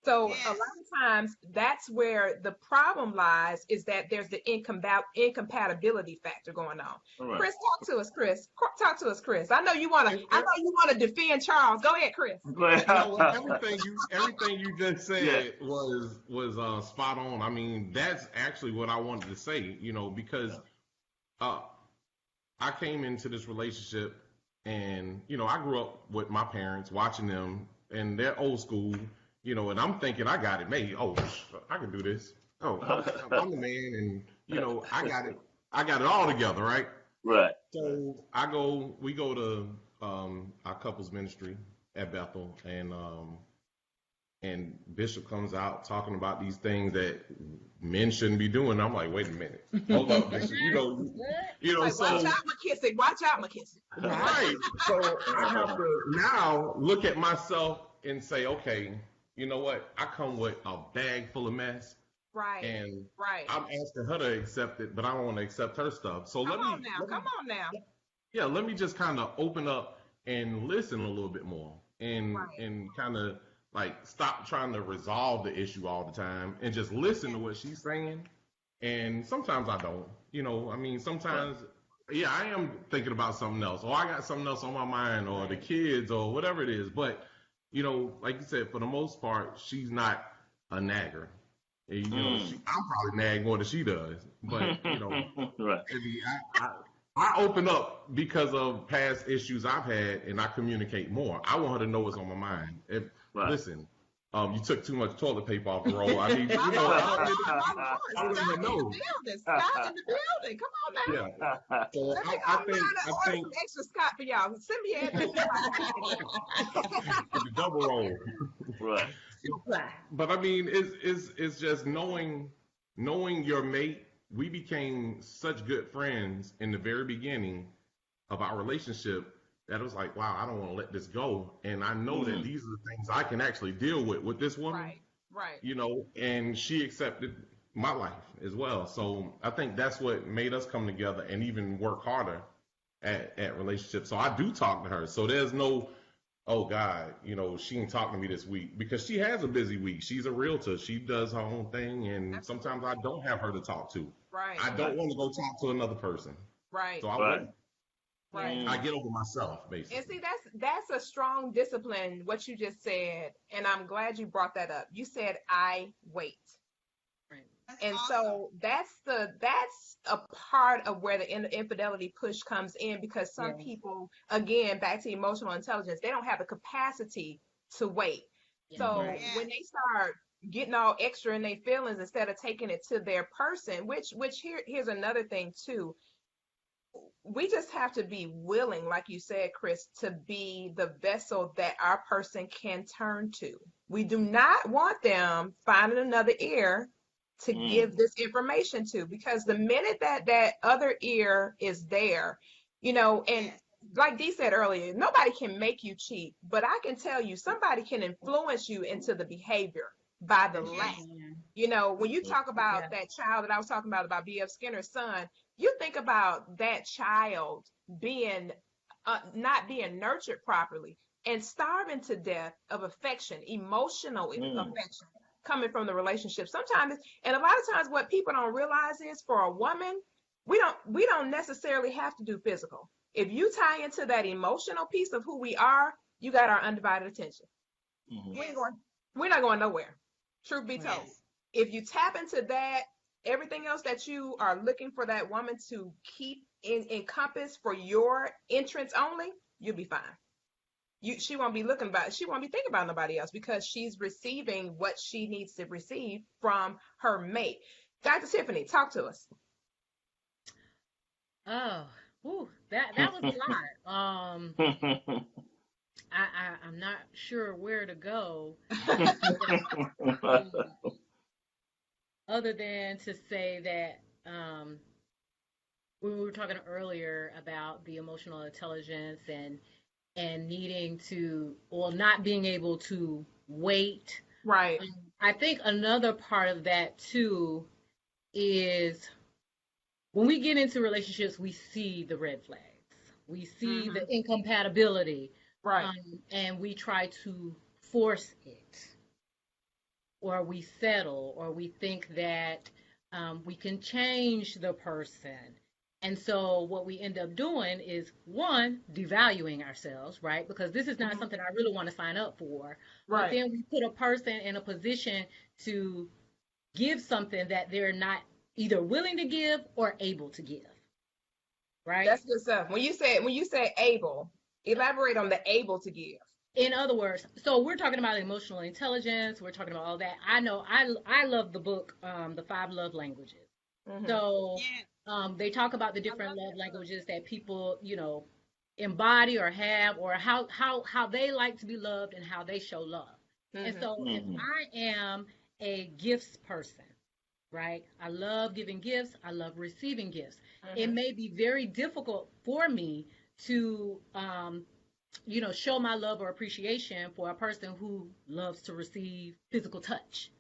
Speaker 2: So a lot
Speaker 7: yes.
Speaker 2: of times that's where the problem lies is that there's the incompatibility factor going on.
Speaker 1: all right.
Speaker 2: Chris, talk to us, Chris. Talk to us, Chris. I know you want to.
Speaker 5: and,
Speaker 2: I know you want to defend Charles. Go ahead, Chris.
Speaker 5: no, well, everything you just
Speaker 1: Yeah,
Speaker 5: said was spot on. I mean, that's actually what I wanted to say. Because uh, I came into this relationship, and I grew up with my parents, watching them, and they're old school. And I'm thinking I got it made. Oh, I can do this. Oh, I'm the man, and I got it. I got it all together, right?
Speaker 1: right,
Speaker 5: So we go to our couples ministry at Bethel, and and Bishop comes out talking about these things that men shouldn't be doing. I'm like, wait a minute, hold up, Bishop.
Speaker 2: Like,
Speaker 5: So
Speaker 2: watch out, McKissick. Watch out, McKissick.
Speaker 5: right. So I have to now look at myself and say, okay, you know what? I come with a bag full of mess,
Speaker 2: Right.
Speaker 5: and
Speaker 2: Right.
Speaker 5: I'm asking her to accept it, but I don't want to accept her stuff. So
Speaker 2: Come on now.
Speaker 5: yeah, let me just kind of open up and listen a little bit more, and
Speaker 2: Right.
Speaker 5: kind of like stop trying to resolve the issue all the time and just listen to what she's saying. And sometimes I don't. I mean, sometimes, yeah, I am thinking about something else, or I got something else on my mind, or the kids, or whatever it is. But, like you said, for the most part, she's not a nagger. And, I'm probably nag more than she does. But,
Speaker 1: Right.
Speaker 5: I open up because of past issues I've had, and I communicate more. I want her to know what's on my mind. Listen, you took too much toilet paper off the roll. I mean, I don't even know.
Speaker 2: Scott in the building. Come on now.
Speaker 5: Yeah. So
Speaker 2: Let me
Speaker 5: I
Speaker 2: order some extra Scott for y'all. Send me your address.
Speaker 5: the double roll.
Speaker 1: Right.
Speaker 5: But I mean, it's just knowing your mate. We became such good friends in the very beginning of our relationship that it was like, wow, I don't want to let this go. And I know that these are the things I can actually deal with this woman.
Speaker 2: Right.
Speaker 5: And she accepted my life as well. So I think that's what made us come together and even work harder at relationships. So I do talk to her. So there's no, oh God, she ain't talking to me this week, because she has a busy week. She's a realtor. She does her own thing. And sometimes I don't have her to talk to.
Speaker 2: Right.
Speaker 5: I don't want to go talk to another person.
Speaker 2: Right.
Speaker 5: So I wait.
Speaker 2: Right.
Speaker 5: I get over myself, basically.
Speaker 2: And see, that's a strong discipline, what you just said, and I'm glad you brought that up. You said, I wait.
Speaker 4: Right.
Speaker 2: And so that's a part of where the infidelity push comes in, because some people, again, back to emotional intelligence, they don't have the capacity to wait. So when they start getting all extra in their feelings instead of taking it to their person, which here's another thing too. We just have to be willing, like you said, Chris, to be the vessel that our person can turn to. We do not want them finding another ear to give this information to, because the minute that other ear is there, and like Dee said earlier, nobody can make you cheat, but I can tell you somebody can influence you into the behavior by the lack. When you talk about that child that I was talking about B.F. Skinner's son, you think about that child being not being nurtured properly and starving to death of affection, emotional affection coming from the relationship. Sometimes, and a lot of times, what people don't realize is, for a woman, we don't necessarily have to do physical. If you tie into that emotional piece of who we are, you got our undivided attention. We're not going nowhere. Truth be told, if you tap into that, everything else that you are looking for that woman to keep encompass for your entrance only, you'll be fine. She won't be she won't be thinking about nobody else, because she's receiving what she needs to receive from her mate. Dr. Tiffany, talk to us.
Speaker 4: Oh, that was a lot. I'm not sure where to go. Other than to say that we were talking earlier about the emotional intelligence and needing to, or not being able to wait.
Speaker 2: Right.
Speaker 4: I think another part of that too is when we get into relationships, we see the red flags. We see the incompatibility.
Speaker 2: Right.
Speaker 4: And we try to force it, or we settle, or we think that we can change the person. And so what we end up doing is, one, devaluing ourselves, right? Because this is not something I really want to sign up for.
Speaker 2: Right.
Speaker 4: But then we put a person in a position to give something that they're not either willing to give or able to give. Right?
Speaker 2: That's good stuff. When you say able, elaborate on the able to give.
Speaker 4: In other words, so we're talking about emotional intelligence. We're talking about all that. I know I love the book, The 5 Love Languages. So they talk about the different love languages that people, embody or have, or how they like to be loved and how they show love. And
Speaker 2: Mm-hmm.
Speaker 4: so if
Speaker 1: Mm-hmm.
Speaker 4: I am a gifts person, right? I love giving gifts. I love receiving gifts. It
Speaker 2: Mm-hmm.
Speaker 4: may be very difficult for me to, show my love or appreciation for a person who loves to receive physical touch.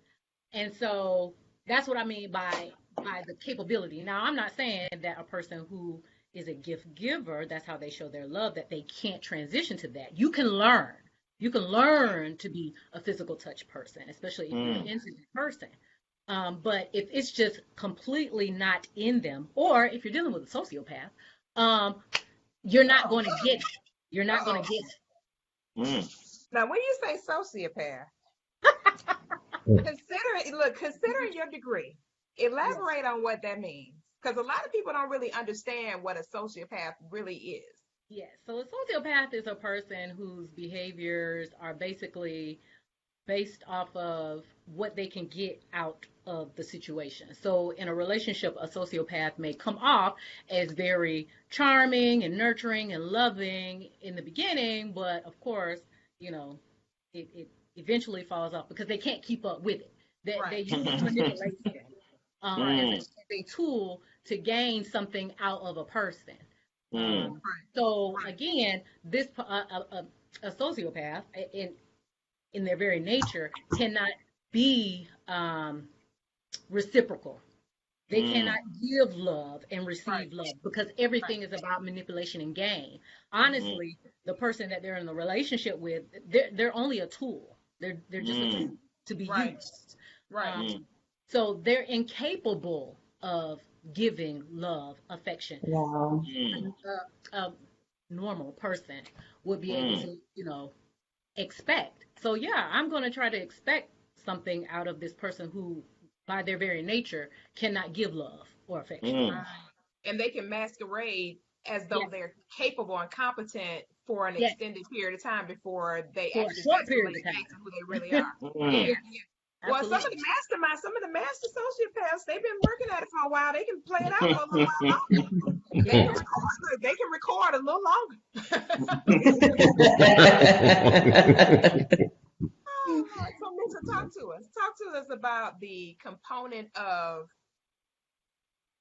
Speaker 4: And so that's what I mean by the capability. Now, I'm not saying that a person who is a gift giver, that's how they show their love, that they can't transition to that. You can learn. You can learn to be a physical touch person, especially if you're an
Speaker 1: Mm.
Speaker 4: intimate person. But if it's just completely not in them, or if you're dealing with a sociopath, um, you're not
Speaker 2: Uh-oh.
Speaker 4: going to get it. You're not going
Speaker 2: Uh-oh.
Speaker 4: to get it.
Speaker 1: Mm.
Speaker 2: Now, when you say sociopath, considering your degree,
Speaker 4: Yes.
Speaker 2: elaborate on what that means. Because a lot of people don't really understand what a sociopath really is.
Speaker 4: Yes. So a sociopath is a person whose behaviors are basically based off of what they can get out of the situation. So in a relationship, a sociopath may come off as very charming and nurturing and loving in the beginning, but of course, you know, it eventually falls off because they can't keep up with it. They
Speaker 2: Right.
Speaker 4: use manipulation
Speaker 2: Right.
Speaker 4: as
Speaker 1: Mm.
Speaker 4: a tool to gain something out of a person.
Speaker 1: Mm.
Speaker 4: Um,
Speaker 2: Right.
Speaker 4: so
Speaker 2: Right.
Speaker 4: again, this a sociopath in their very nature cannot be reciprocal. They
Speaker 1: Mm.
Speaker 4: cannot give love and
Speaker 2: Right.
Speaker 4: receive love because
Speaker 2: Right.
Speaker 4: everything is about manipulation and gain.
Speaker 1: Mm.
Speaker 4: Honestly, the person that they're in a relationship with, they're only a tool. They're just a
Speaker 1: Mm.
Speaker 4: tool to be
Speaker 2: Right.
Speaker 4: used.
Speaker 2: Right.
Speaker 4: Um,
Speaker 1: Mm.
Speaker 4: so they're incapable of giving love, affection.
Speaker 8: Wow.
Speaker 1: Mm.
Speaker 4: A normal person would be able
Speaker 1: Mm.
Speaker 4: to, expect. So yeah, I'm going to try to expect something out of this person who, by their very nature, cannot give love or affection.
Speaker 1: Mm.
Speaker 2: Right. And they can masquerade as though
Speaker 4: Yes,
Speaker 2: they're capable and competent for an
Speaker 4: yes,
Speaker 2: extended period of time before they
Speaker 4: for a
Speaker 2: actually
Speaker 4: short period
Speaker 2: escalate
Speaker 4: of
Speaker 2: back to who they really
Speaker 4: time.
Speaker 2: are.
Speaker 1: Mm.
Speaker 2: Yeah.
Speaker 4: Yes,
Speaker 2: Yeah. Well, some of
Speaker 4: absolutely.
Speaker 2: the masterminds, some of the master sociopaths, they've been working at it for a while. They can play it out for a little while longer. They can
Speaker 4: Yes.
Speaker 2: record. Look, they can record a little longer. Oh, Lord. So, Lisa, talk to us. Talk to us about the component of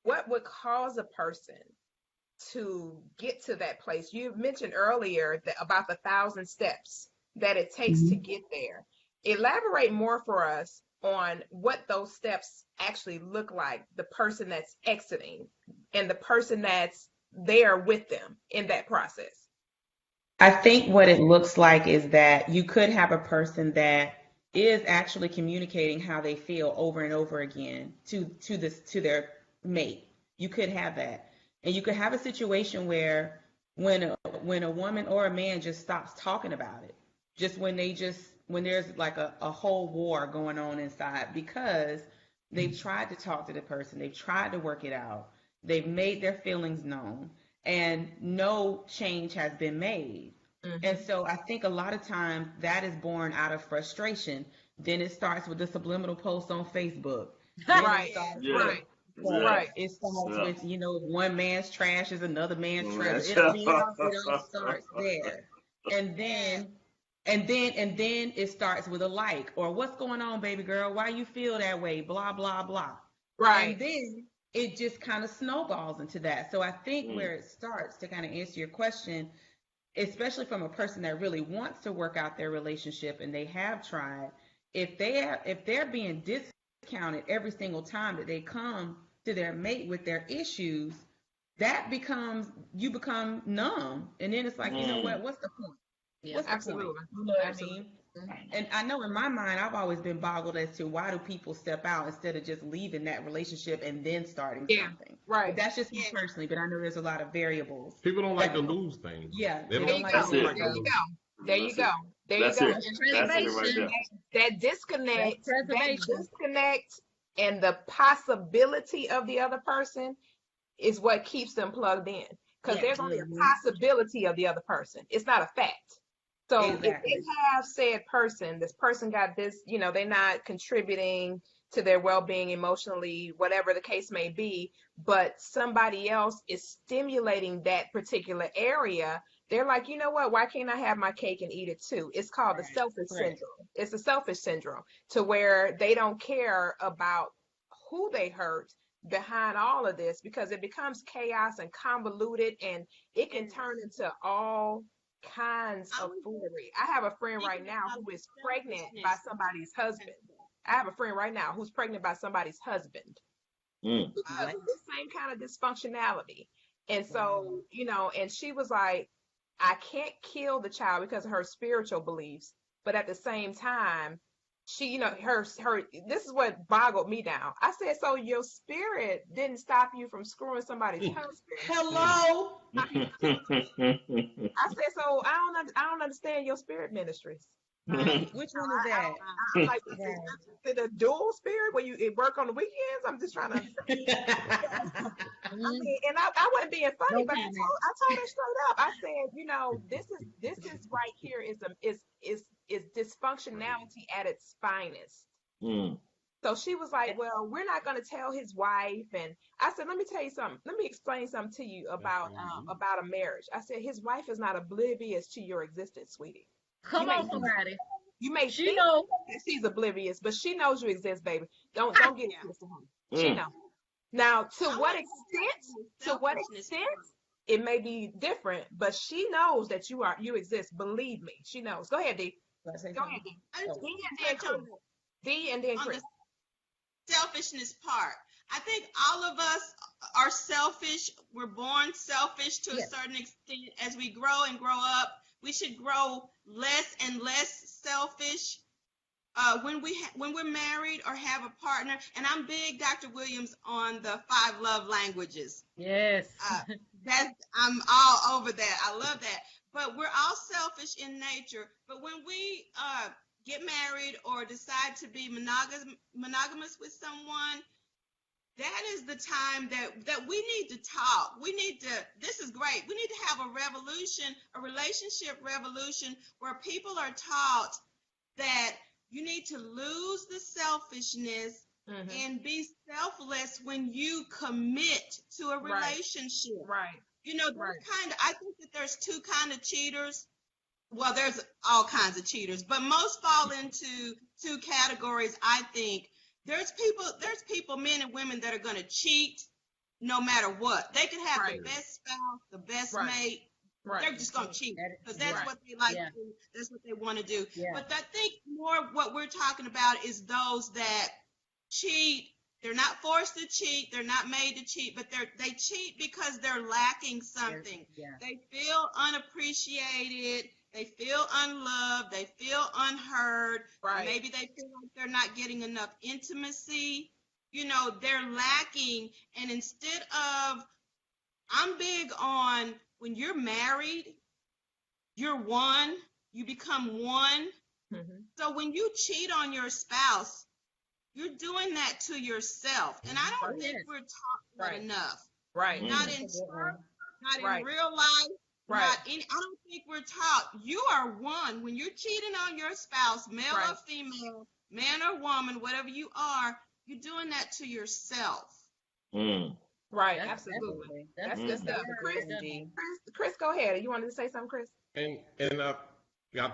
Speaker 2: what would cause a person to get to that place. You mentioned earlier that about the 1,000 steps that it takes to
Speaker 8: Mhm.
Speaker 2: get there. Elaborate more for us on what those steps actually look like, the person that's exiting and the person that's there with them in that process.
Speaker 8: I think what it looks like is that you could have a person that is actually communicating how they feel over and over again to their mate. You could have that. And you could have a situation where when a woman or a man just stops talking about it, when there's like a whole war going on inside because they've tried to talk to the person, they've tried to work it out, they've made their feelings known, and no change has been made. And
Speaker 2: Mm-hmm.
Speaker 8: so I think a lot of times that is born out of frustration. Then it starts with the subliminal post on Facebook. Then it
Speaker 2: Right,
Speaker 8: starts
Speaker 1: Yeah.
Speaker 8: with
Speaker 2: right,
Speaker 1: Yeah.
Speaker 2: right.
Speaker 1: Yeah.
Speaker 8: one man's trash is another man's treasure.
Speaker 1: That's
Speaker 8: It all starts there. And
Speaker 7: Yeah.
Speaker 8: then and then it starts with a like or what's going on, baby girl? Why you feel that way? Blah blah blah. And
Speaker 2: Right.
Speaker 8: then it just kind of snowballs into that. So I think
Speaker 1: Mm.
Speaker 8: where it starts to kind of answer your question, especially from a person that really wants to work out their relationship and they have tried, if they're being discounted every single time that they come to their mate with their issues, that becomes you become numb, and then it's like, you know
Speaker 1: Mm.
Speaker 8: what? What's the point?
Speaker 4: Yeah.
Speaker 8: What's the point?
Speaker 2: Absolutely.
Speaker 8: You know what I
Speaker 2: Absolutely.
Speaker 8: mean? And I know in my mind, I've always been boggled as to why do people step out instead of just leaving that relationship and then starting
Speaker 2: Yeah.
Speaker 8: something. But
Speaker 2: Right.
Speaker 8: that's just me
Speaker 7: Yeah.
Speaker 8: personally. But I know there's a lot of variables
Speaker 5: People don't like
Speaker 8: that
Speaker 5: to
Speaker 8: go.
Speaker 5: lose things.
Speaker 8: Yeah,
Speaker 5: They
Speaker 8: they
Speaker 2: There
Speaker 8: don't
Speaker 5: don't.
Speaker 2: you
Speaker 8: like
Speaker 5: They
Speaker 8: to
Speaker 2: go.
Speaker 1: That's
Speaker 5: don't
Speaker 8: lose
Speaker 1: it.
Speaker 5: like
Speaker 2: There
Speaker 5: to
Speaker 2: you
Speaker 8: things.
Speaker 5: lose.
Speaker 2: go. There you
Speaker 1: That's it.
Speaker 2: go. There you
Speaker 1: That's
Speaker 2: go.
Speaker 1: it.
Speaker 4: That's
Speaker 1: That's it right
Speaker 4: preservation.
Speaker 1: there.
Speaker 2: That
Speaker 4: That's
Speaker 2: disconnect,
Speaker 4: preservation.
Speaker 2: and the possibility of the other person is what keeps them plugged in. Because
Speaker 4: Yes.
Speaker 2: there's only a
Speaker 8: Hmm.
Speaker 2: possibility of the other person. It's not a fact. So if they
Speaker 8: Exactly.
Speaker 2: have said person, this person got this, they're not contributing to their well-being emotionally, whatever the case may be, but somebody else is stimulating that particular area, they're like, you know what? Why can't I have my cake and eat it too? It's called the
Speaker 8: Right.
Speaker 2: selfish
Speaker 8: Right.
Speaker 2: syndrome. It's a selfish syndrome to where they don't care about who they hurt behind all of this because it becomes chaos and convoluted and it can
Speaker 7: Yes.
Speaker 2: turn into all kinds
Speaker 7: I
Speaker 2: of
Speaker 7: was just
Speaker 2: foolery. I have a friend right
Speaker 7: thinking
Speaker 2: now
Speaker 7: about
Speaker 2: who
Speaker 7: the
Speaker 2: is pregnant by
Speaker 7: selfishness
Speaker 2: somebody's husband.
Speaker 7: aspect.
Speaker 2: I have a friend right now who's pregnant by somebody's husband
Speaker 1: Mm.
Speaker 2: because
Speaker 8: What?
Speaker 2: of the same kind of dysfunctionality. And
Speaker 8: Wow.
Speaker 2: so, and she was like, I can't kill the child because of her spiritual beliefs, but at the same time, she, her this is what boggled me down. I said, so your spirit didn't stop you from screwing somebody's
Speaker 5: Mm,
Speaker 2: husband.
Speaker 5: mm.
Speaker 8: Hello.
Speaker 2: I said, so I don't understand your spirit ministries.
Speaker 7: Right.
Speaker 8: Which one is that?
Speaker 2: I'm like,
Speaker 8: Right.
Speaker 2: is it a dual spirit where it work on the weekends? I'm just trying to I
Speaker 4: Mm,
Speaker 2: mean, and I wasn't being funny,
Speaker 4: no
Speaker 2: but
Speaker 4: comment.
Speaker 2: I told her straight up. I said, this is right here is dysfunctionality at its finest.
Speaker 1: Mm.
Speaker 2: So she was like, well, we're not going to tell his wife. And I said, let me tell you something. Let me explain something to you
Speaker 5: That's crazy.
Speaker 2: about a marriage. I said, his wife is not oblivious to your existence, sweetie. You
Speaker 4: Come
Speaker 2: may
Speaker 4: on, somebody.
Speaker 2: you may
Speaker 4: She
Speaker 2: think
Speaker 4: knows.
Speaker 2: that she's oblivious, but she knows you exist, baby. Don't get it
Speaker 7: Yeah.
Speaker 2: twisted, honey. She
Speaker 1: Mm.
Speaker 2: knows. Now, to
Speaker 7: I
Speaker 2: what
Speaker 7: want to go back
Speaker 2: extent?
Speaker 7: to the
Speaker 2: To what
Speaker 7: selfishness
Speaker 2: extent?
Speaker 7: part.
Speaker 2: It may be different, but she knows that you exist. Believe me, she knows. Go ahead, D.
Speaker 8: Did I say
Speaker 2: Go ahead,
Speaker 8: something?
Speaker 2: D.
Speaker 7: I just
Speaker 8: Oh.
Speaker 2: D
Speaker 7: want
Speaker 2: and
Speaker 7: to
Speaker 2: then
Speaker 7: touch
Speaker 2: Chris. D and then
Speaker 7: on
Speaker 2: Chris.
Speaker 7: the selfishness part. I think all of us are selfish. We're born selfish to a
Speaker 2: Yes.
Speaker 7: certain extent. As we grow and grow up, we should grow less and less selfish. When we're married or have a partner, and I'm big, Dr. Williams, on the 5 love languages.
Speaker 4: Yes.
Speaker 7: I'm all over that. I love that. But we're all selfish in nature. But when we get married or decide to be monogamous with someone, that is the time that we need to talk. This is great. We need to have a revolution, a relationship revolution where people are taught that you need to lose the selfishness
Speaker 2: Mm-hmm.
Speaker 7: and be selfless when you commit to a
Speaker 2: Right.
Speaker 7: relationship.
Speaker 2: Right. Right.
Speaker 7: I think that there's 2 kind of cheaters. Well, there's all kinds of cheaters, but most fall into 2 categories. I think there's people, men and women, that are going to cheat no matter what. They could have
Speaker 2: Right.
Speaker 7: the best spouse, the best
Speaker 2: Right.
Speaker 7: mate.
Speaker 2: Right.
Speaker 7: They're just going to cheat because that's
Speaker 2: Right.
Speaker 7: what they like
Speaker 4: Yeah.
Speaker 7: to do. That's what they want to do.
Speaker 4: Yeah.
Speaker 7: But I think more what we're talking about is those that cheat. They're not forced to cheat. They're not made to cheat, but they cheat because they're lacking something.
Speaker 4: Yeah.
Speaker 7: They feel unappreciated. They feel unloved. They feel unheard.
Speaker 2: Right.
Speaker 7: Maybe they feel like they're not getting enough intimacy. They're lacking. And instead of, I'm big on when you're married, you're one, you become one.
Speaker 2: Mm-hmm.
Speaker 7: So when you cheat on your spouse, you're doing that to yourself. And I don't
Speaker 2: Right.
Speaker 7: think
Speaker 4: Yes.
Speaker 7: we're taught that
Speaker 2: Right.
Speaker 7: enough.
Speaker 2: Right.
Speaker 1: Mm.
Speaker 7: Not
Speaker 4: That's
Speaker 7: in
Speaker 4: a good
Speaker 7: church,
Speaker 4: one.
Speaker 7: not
Speaker 2: Right.
Speaker 7: in real life,
Speaker 2: Right.
Speaker 7: I don't think we're taught. You are one. When you're cheating on your spouse, male
Speaker 2: Right.
Speaker 7: or female, man or woman, whatever you are, you're doing that to yourself.
Speaker 1: Mm.
Speaker 2: Right.
Speaker 4: That's
Speaker 2: Absolutely.
Speaker 4: That's
Speaker 2: That's
Speaker 1: Mhm.
Speaker 2: good stuff.
Speaker 4: very
Speaker 2: Chris,
Speaker 4: good one.
Speaker 2: Chris, go ahead. You wanted to say something, Chris?
Speaker 5: And I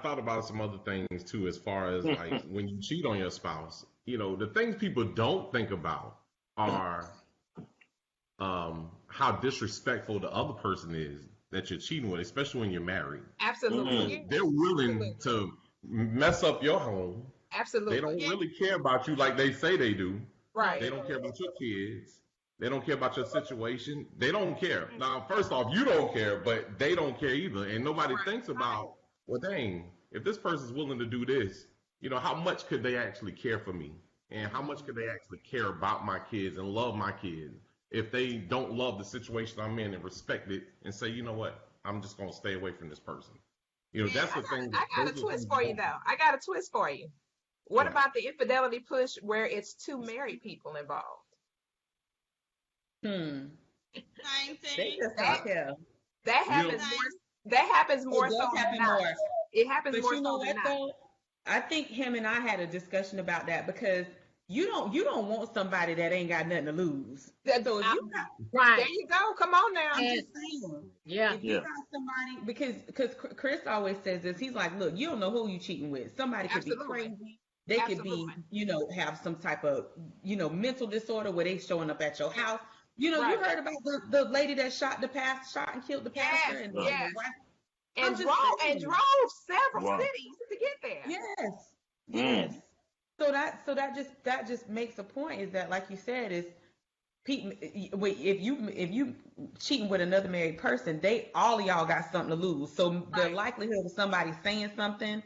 Speaker 5: thought about some other things too, as far as like when you cheat on your spouse. The things people don't think about are how disrespectful the other person is that you're cheating with, especially when you're married.
Speaker 2: Absolutely.
Speaker 1: Mm.
Speaker 5: They're willing to mess up your home. They
Speaker 2: Absolutely.
Speaker 5: don't
Speaker 7: Yeah.
Speaker 5: really care about you like they say they do.
Speaker 2: Right.
Speaker 5: They don't care about your kids. They don't care about your situation. They don't care. Now, first off, you don't care, but they don't care either. And nobody
Speaker 2: Right.
Speaker 5: thinks about, well, dang, if this person's willing to do this, how much could they actually care for me? And how much could they actually care about my kids and love my kids if they don't love the situation I'm in and respect it and say, you know what, I'm just going to stay away from this person. That's the thing.
Speaker 2: I got a
Speaker 5: Those are the
Speaker 2: twist
Speaker 5: things
Speaker 2: for you,
Speaker 5: don't-
Speaker 2: though. I got a twist for you. What
Speaker 5: Right.
Speaker 2: about the infidelity push where it's 2 married people involved?
Speaker 7: Same
Speaker 8: They
Speaker 7: thing.
Speaker 8: just don't care.
Speaker 2: That
Speaker 5: You
Speaker 2: happens
Speaker 5: know-
Speaker 2: more. That happens more
Speaker 8: It does
Speaker 2: so than
Speaker 8: happen
Speaker 2: not.
Speaker 8: more.
Speaker 2: It happens
Speaker 8: But
Speaker 2: more
Speaker 8: you know
Speaker 2: so than
Speaker 8: what
Speaker 2: not.
Speaker 8: though? I think him and I had a discussion about that because you don't want somebody that ain't got nothing to lose. So if you got,
Speaker 2: There
Speaker 4: Right.
Speaker 2: you go. Come on now.
Speaker 8: I'm
Speaker 4: And
Speaker 8: just saying,
Speaker 4: yeah.
Speaker 8: if you
Speaker 1: Yeah.
Speaker 8: got somebody, because Chris always says this, he's like, look, you don't know who you cheating with. Somebody could be
Speaker 2: Absolutely.
Speaker 8: crazy. They could be,
Speaker 2: Absolutely.
Speaker 8: have some type of, mental disorder where they showing up at your house. You
Speaker 2: Right.
Speaker 8: heard about the lady that shot and killed the pastor
Speaker 2: Yes.
Speaker 8: and
Speaker 1: Right.
Speaker 8: the
Speaker 2: Yes.
Speaker 8: wife.
Speaker 2: And
Speaker 8: I'm just saying,
Speaker 2: drove several
Speaker 1: Wow.
Speaker 2: cities to get there.
Speaker 8: yes, yes.
Speaker 1: Mm.
Speaker 8: So that just makes a point is that, like you said, is if you cheating with another married person, all of y'all got something to lose. So the
Speaker 2: Right.
Speaker 8: likelihood of somebody saying something,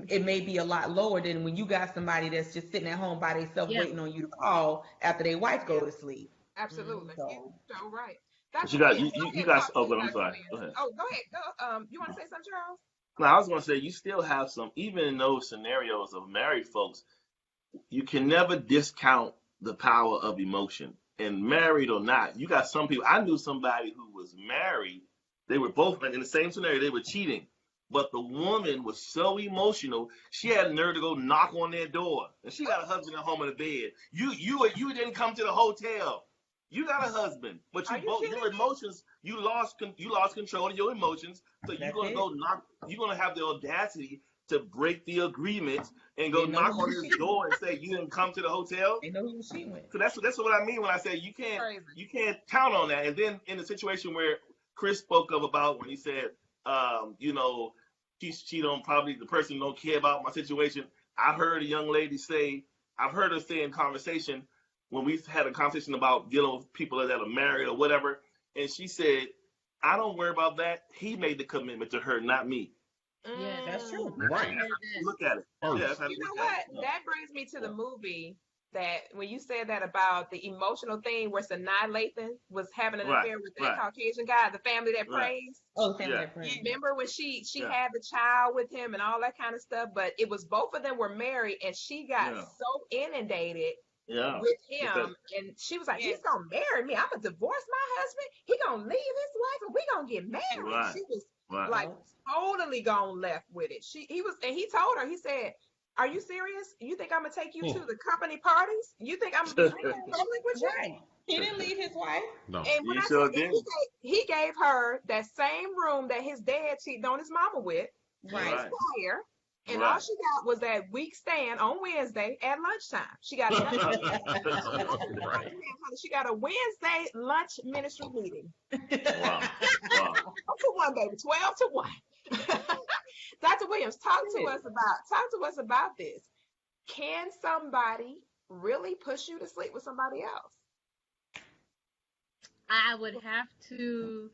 Speaker 8: it may be a lot lower than when you got somebody that's just sitting at home by themselves
Speaker 4: Yeah.
Speaker 8: waiting on you to call after their wife go
Speaker 2: Yeah.
Speaker 8: to sleep.
Speaker 2: Absolutely.
Speaker 4: Mhm.
Speaker 2: You're
Speaker 8: So
Speaker 2: so right.
Speaker 1: But
Speaker 2: Dr.
Speaker 1: you got
Speaker 2: Williams, go
Speaker 1: you
Speaker 2: ahead and
Speaker 1: guys.
Speaker 2: talk to
Speaker 1: Oh,
Speaker 2: us,
Speaker 1: but I'm
Speaker 2: Dr.
Speaker 1: sorry. Go
Speaker 2: Williams.
Speaker 1: ahead.
Speaker 2: Oh, go ahead. Go. You want to say something, Charles?
Speaker 1: No, I was going to say you still have some, even in those scenarios of married folks, you can never discount the power of emotion. And married or not, you got some people. I knew somebody who was married. They were both in the same scenario. They were cheating, but the woman was so emotional. She had a nerve to go knock on their door, and she got a husband at home in the bed. You didn't come to the hotel. You got a husband, but
Speaker 2: Are
Speaker 1: you
Speaker 2: you
Speaker 1: both
Speaker 2: kidding
Speaker 1: your
Speaker 2: me?
Speaker 1: emotions. You lost control of your emotions. So you're
Speaker 8: that's
Speaker 1: gonna
Speaker 8: it.
Speaker 1: go knock. You're gonna have the audacity to break the agreement and go
Speaker 8: They know
Speaker 1: knock
Speaker 8: who
Speaker 1: on
Speaker 8: you
Speaker 1: his
Speaker 8: cheating with.
Speaker 1: door and say you didn't come to the hotel.
Speaker 8: They know who you cheating with.
Speaker 1: So that's what I mean when I say
Speaker 2: Crazy.
Speaker 1: you can't count on that. And then in the situation where Chris spoke of about when he said, she don't probably the person don't care about my situation. I heard a young lady say, I've heard her say in conversation when we had a conversation about dealing with people that are married or whatever, and she said, I don't worry about that. He made the commitment to her, not me.
Speaker 4: Yes.
Speaker 8: That's true.
Speaker 4: I
Speaker 5: Right.
Speaker 4: heard
Speaker 1: That's how you
Speaker 4: that.
Speaker 1: look at it. Yeah, that's
Speaker 5: First.
Speaker 1: how
Speaker 2: You
Speaker 1: you
Speaker 2: know
Speaker 1: look at it.
Speaker 2: what? That brings me to the
Speaker 1: Yeah.
Speaker 2: movie that when you said that about the emotional thing where Sanaa Lathan was having an
Speaker 1: Right,
Speaker 2: affair with that
Speaker 1: right,
Speaker 2: Caucasian guy, the family that
Speaker 1: right.
Speaker 2: prays.
Speaker 8: Oh, the family
Speaker 1: Yeah,
Speaker 8: that prays.
Speaker 2: Remember when she
Speaker 1: yeah,
Speaker 2: had the child with him and all that kind of stuff, but it was both of them were married and she got
Speaker 1: yeah,
Speaker 2: so inundated
Speaker 1: yeah.
Speaker 2: with
Speaker 1: Because
Speaker 2: him and she was like,
Speaker 7: Yes.
Speaker 2: he's gonna marry me. I'm gonna divorce my husband. He gonna leave his wife and we gonna get married.
Speaker 1: right,
Speaker 2: She was
Speaker 1: right.
Speaker 2: like
Speaker 8: Yep.
Speaker 2: totally gone left with it. He told her, he said, are you serious? You think I'm gonna take you to the company parties? You think I'm gonna be real public with you?
Speaker 8: Right. He didn't leave his wife.
Speaker 5: No.
Speaker 2: And when
Speaker 1: You
Speaker 2: I tell
Speaker 1: sure
Speaker 2: you,
Speaker 1: did.
Speaker 2: he gave her that same room that his dad cheated on his mama with years
Speaker 8: Right.
Speaker 1: Right,
Speaker 2: prior. And all
Speaker 1: right.
Speaker 2: she got was that week stand on Wednesday at lunchtime. She got nothing.
Speaker 5: Right.
Speaker 2: She got a Wednesday lunch ministry meeting.
Speaker 1: Wow, wow.
Speaker 2: 2-1, baby. 12-1. Dr. Williams, talk to us about this. Can somebody really push you to sleep with somebody else?
Speaker 4: I would have to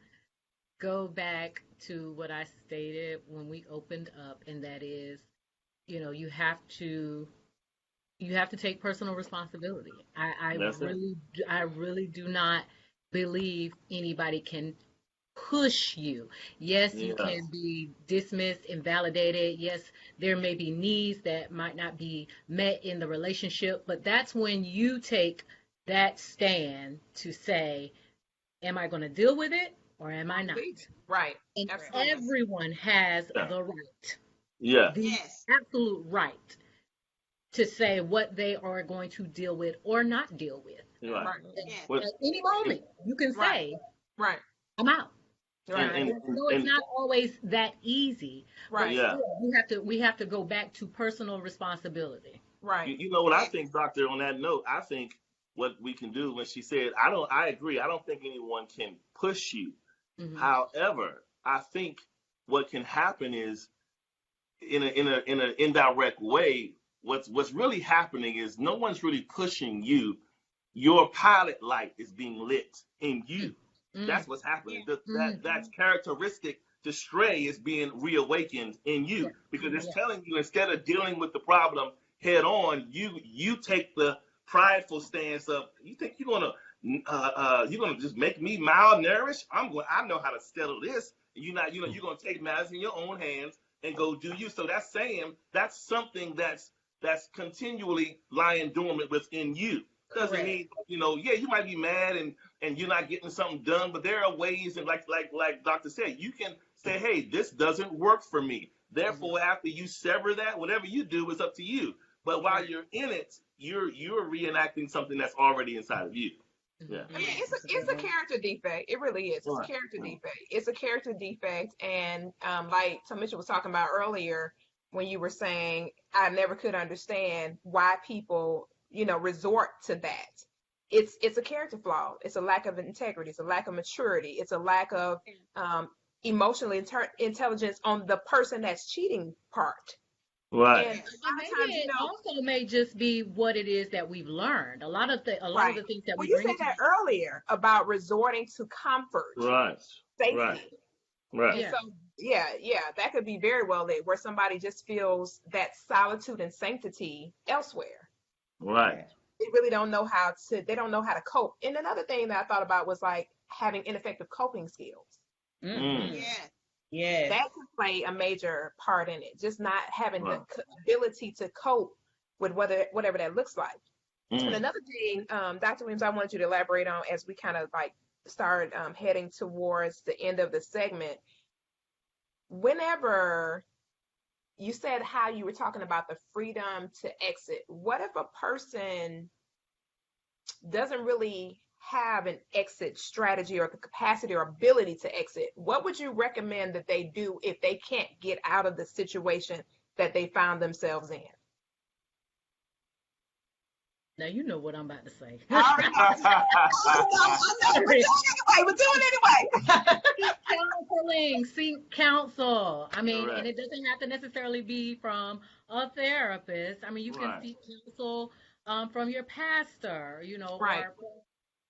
Speaker 4: go back to what I stated when we opened up, and that is, you have to take personal responsibility.
Speaker 1: That's it.
Speaker 4: I really do not believe anybody can push you. Yes, you
Speaker 1: Yes.
Speaker 4: can be dismissed, invalidated. Yes, there may be needs that might not be met in the relationship, but that's when you take that stand to say, am I going to deal with it or am I not?
Speaker 2: Right.
Speaker 4: And
Speaker 2: Absolutely.
Speaker 4: everyone has
Speaker 1: Yeah.
Speaker 4: the right,
Speaker 1: Yeah.
Speaker 4: the
Speaker 7: Yes.
Speaker 4: absolute right to say what they are going to deal with or not deal with.
Speaker 1: Right.
Speaker 2: Right.
Speaker 7: Yes.
Speaker 1: But
Speaker 4: At any moment, you can
Speaker 2: Right.
Speaker 4: say,
Speaker 2: Right.
Speaker 4: I'm out.
Speaker 2: Right.
Speaker 1: and
Speaker 4: No, it's not always that easy, but
Speaker 2: Right.
Speaker 1: yeah.
Speaker 4: still, we have to go back to personal responsibility.
Speaker 2: Right.
Speaker 1: You know what I
Speaker 7: Yes.
Speaker 1: think, Doctor, on that note, I think what we can do when she said, I agree. I don't think anyone can push you.
Speaker 4: Mhm.
Speaker 1: However, I think what can happen is in an indirect way, what's really happening is no one's really pushing you. Your pilot light is being lit in you.
Speaker 4: Mm.
Speaker 1: That's what's happening.
Speaker 4: Mm.
Speaker 1: That's characteristic to stray is being reawakened in you
Speaker 4: Yeah.
Speaker 1: because it's
Speaker 4: Yeah.
Speaker 1: telling you instead of dealing with the problem head on, you take the prideful stance of you think you're gonna just make me malnourished. I know how to settle this. You're gonna take matters in your own hands and go do you. So that's saying that's something that's continually lying dormant within you. Doesn't
Speaker 8: Correct.
Speaker 1: mean yeah, you might be mad and you're not getting something done, but there are ways and like Doctor said, you can say, hey, this doesn't work for me. Therefore, after you sever that, whatever you do is up to you. But while you're in it, you're reenacting something that's already inside of you. Yeah.
Speaker 2: I mean,
Speaker 7: Yeah.
Speaker 2: it's a character defect. It really is. It's a
Speaker 1: Right.
Speaker 2: character defect. It's a character defect, and like Tom Mitchell was talking about earlier, when you were saying, I never could understand why people, resort to that. It's a character flaw. It's a lack of integrity. It's a lack of maturity. It's a lack of emotional intelligence on the person that's cheating part.
Speaker 1: Right.
Speaker 2: And a
Speaker 7: Yes.
Speaker 2: lot
Speaker 4: Maybe
Speaker 2: of times,
Speaker 4: it also may just be what it is that we've learned. A lot of the
Speaker 2: right.
Speaker 4: things that
Speaker 2: Well,
Speaker 4: we
Speaker 2: you
Speaker 4: bring
Speaker 2: said
Speaker 4: into
Speaker 2: that earlier about resorting to comfort,
Speaker 1: Right. Right.
Speaker 2: safety.
Speaker 1: Right.
Speaker 2: And
Speaker 4: yeah.
Speaker 2: so, yeah, that could be very well it, where somebody just feels that solitude and sanctity elsewhere.
Speaker 1: Right.
Speaker 2: They really don't know they don't know how to cope. And another thing that I thought about was like having ineffective coping skills.
Speaker 8: Mm-hmm.
Speaker 7: Yes.
Speaker 8: Yes.
Speaker 2: That can play a major part in it. Just not having the
Speaker 1: Right.
Speaker 2: ability to cope with whatever that looks like. And
Speaker 1: Mm.
Speaker 2: another thing, Dr. Williams, I wanted you to elaborate on as we kind of like start heading towards the end of the segment. Whenever you said how you were talking about the freedom to exit, what if a person doesn't really have an exit strategy or the capacity or ability to exit? What would you recommend that they do if they can't get out of the situation that they found themselves in?
Speaker 4: Now you know what I'm about to say.
Speaker 2: I already know. I know. We're doing it anyway.
Speaker 4: Counseling, seek counsel. I mean,
Speaker 1: Correct.
Speaker 4: and it doesn't have to necessarily be from a therapist. I mean, you can
Speaker 1: Right.
Speaker 4: seek counsel from your pastor,
Speaker 2: Right.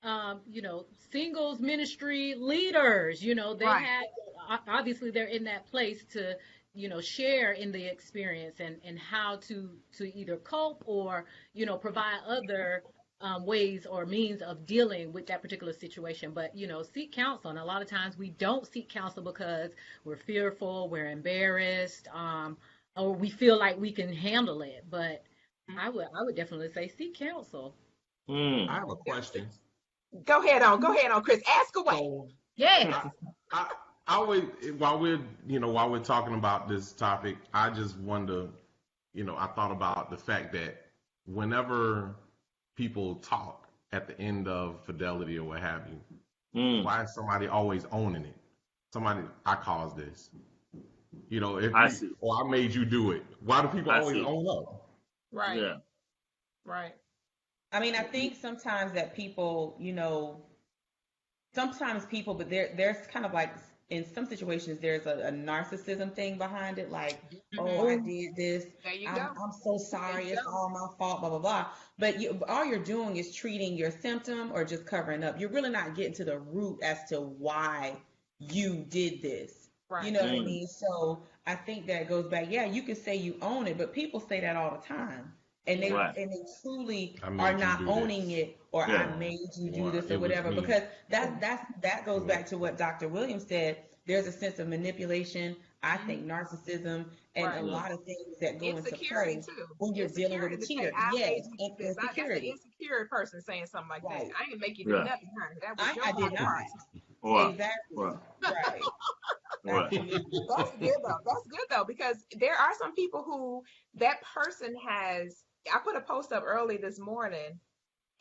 Speaker 4: or singles ministry leaders. They
Speaker 2: Right.
Speaker 4: have obviously they're in that place to share in the experience and how to either cope or provide other ways or means of dealing with that particular situation. But seek counsel, and a lot of times we don't seek counsel because we're fearful, we're embarrassed, or we feel like we can handle it. But I would definitely say seek counsel.
Speaker 1: Mm.
Speaker 5: I have a question.
Speaker 2: Go ahead on, Chris. Ask away.
Speaker 5: So
Speaker 4: Yes.
Speaker 5: I would, while we're talking about this topic, I just wonder, I thought about the fact that whenever people talk at the end of fidelity or what have you,
Speaker 1: Mm.
Speaker 5: why is somebody always owning it? Somebody, I caused this. If
Speaker 1: I
Speaker 5: you,
Speaker 1: see.
Speaker 5: or I made you do it. Why do people
Speaker 1: I
Speaker 5: always
Speaker 1: see.
Speaker 5: own up?
Speaker 2: Right.
Speaker 1: Yeah.
Speaker 2: Right.
Speaker 8: I mean, I think sometimes that people, but there's kind of like in some situations there's a narcissism thing behind it, like, oh, I did this,
Speaker 2: There you
Speaker 8: I'm,
Speaker 2: go.
Speaker 8: I'm so sorry,
Speaker 2: There you
Speaker 8: it's
Speaker 2: go.
Speaker 8: all my fault, blah blah blah. But all you're doing is treating your symptom or just covering up. You're really not getting to the root as to why you did this.
Speaker 2: Right.
Speaker 8: You know what I
Speaker 1: Mm.
Speaker 8: mean? So I think that goes back. Yeah, you can say you own it, but people say that all the time. And they
Speaker 1: Right.
Speaker 8: truly
Speaker 5: I made
Speaker 8: are
Speaker 5: you
Speaker 8: not
Speaker 5: do
Speaker 8: owning
Speaker 5: this.
Speaker 8: it, or
Speaker 1: Yeah.
Speaker 8: I made you do
Speaker 5: Or
Speaker 8: this,
Speaker 5: it
Speaker 8: or
Speaker 5: was
Speaker 8: whatever.
Speaker 5: me.
Speaker 8: Because that goes back to what Dr. Williams said. There's a sense of manipulation, I think narcissism, and
Speaker 2: Right.
Speaker 8: a lot of things that go into
Speaker 2: Insecurity
Speaker 8: play
Speaker 2: too.
Speaker 8: when you're dealing with a
Speaker 2: Insecurity to say,
Speaker 8: cheater.
Speaker 2: I made
Speaker 8: Yes,
Speaker 2: you
Speaker 8: and
Speaker 2: do this. That's an
Speaker 8: insecurity.
Speaker 2: insecure person saying something like that.
Speaker 8: Right.
Speaker 2: I didn't make you do
Speaker 1: Yeah.
Speaker 2: nothing, honey. That was your
Speaker 8: I did
Speaker 2: body
Speaker 8: not.
Speaker 2: parts.
Speaker 1: Right.
Speaker 8: Exactly.
Speaker 1: Right.
Speaker 8: Right.
Speaker 1: Right.
Speaker 8: Absolutely.
Speaker 2: That's good though. That's good though, because there are some people who that person has. I put a post up early this morning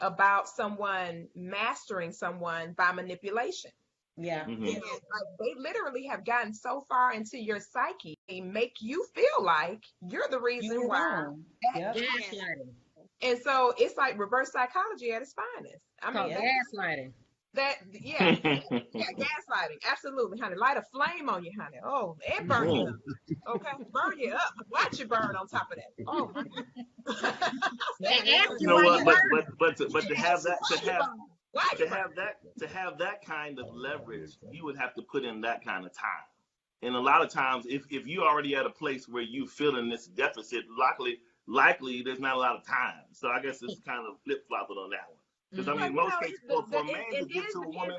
Speaker 2: about someone mastering someone by manipulation.
Speaker 8: Yeah.
Speaker 1: Mhm.
Speaker 2: You know, like they literally have gotten so far into your psyche, they make you feel like you're the
Speaker 8: You
Speaker 2: reason
Speaker 8: were
Speaker 2: why.
Speaker 8: wrong. Yep.
Speaker 4: Gaslighting.
Speaker 2: And so it's like reverse psychology at its finest. I
Speaker 4: Called
Speaker 2: mean,
Speaker 4: gaslighting.
Speaker 2: yeah, gaslighting. Absolutely, honey. Light a flame on you, honey. Oh, and burn you up. Okay, burn you up. Watch you burn on top of that. Oh my goodness.
Speaker 4: And ask
Speaker 1: You
Speaker 4: you
Speaker 1: know
Speaker 4: why
Speaker 1: what?
Speaker 4: you
Speaker 1: But
Speaker 4: burn.
Speaker 1: to have that
Speaker 2: Why you burn?
Speaker 1: to have that kind of leverage, you would have to put in that kind of time. And a lot of times, if you're already at a place where you feeling this deficit, likely there's not a lot of time. So I guess it's kind of flip flopping on that one. Because I
Speaker 2: Well,
Speaker 1: mean,
Speaker 2: you
Speaker 1: most
Speaker 2: know,
Speaker 1: cases,
Speaker 2: it's
Speaker 1: for a man to get to a woman,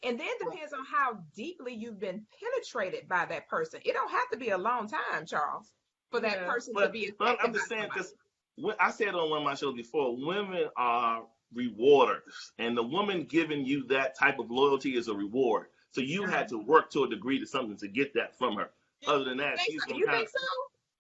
Speaker 2: and then depends on how deeply you've been penetrated by that person. It don't have to be a long time, Charles, for that person to be
Speaker 1: but
Speaker 2: affected
Speaker 1: I'm just
Speaker 2: by
Speaker 1: saying,
Speaker 2: somebody.
Speaker 1: because I said on one of my shows before, women are rewarders, and the woman giving you that type of loyalty is a reward. So you had to work to a degree to something to get that from her. Other than that, she's gonna
Speaker 2: You
Speaker 1: kind
Speaker 2: think
Speaker 1: of,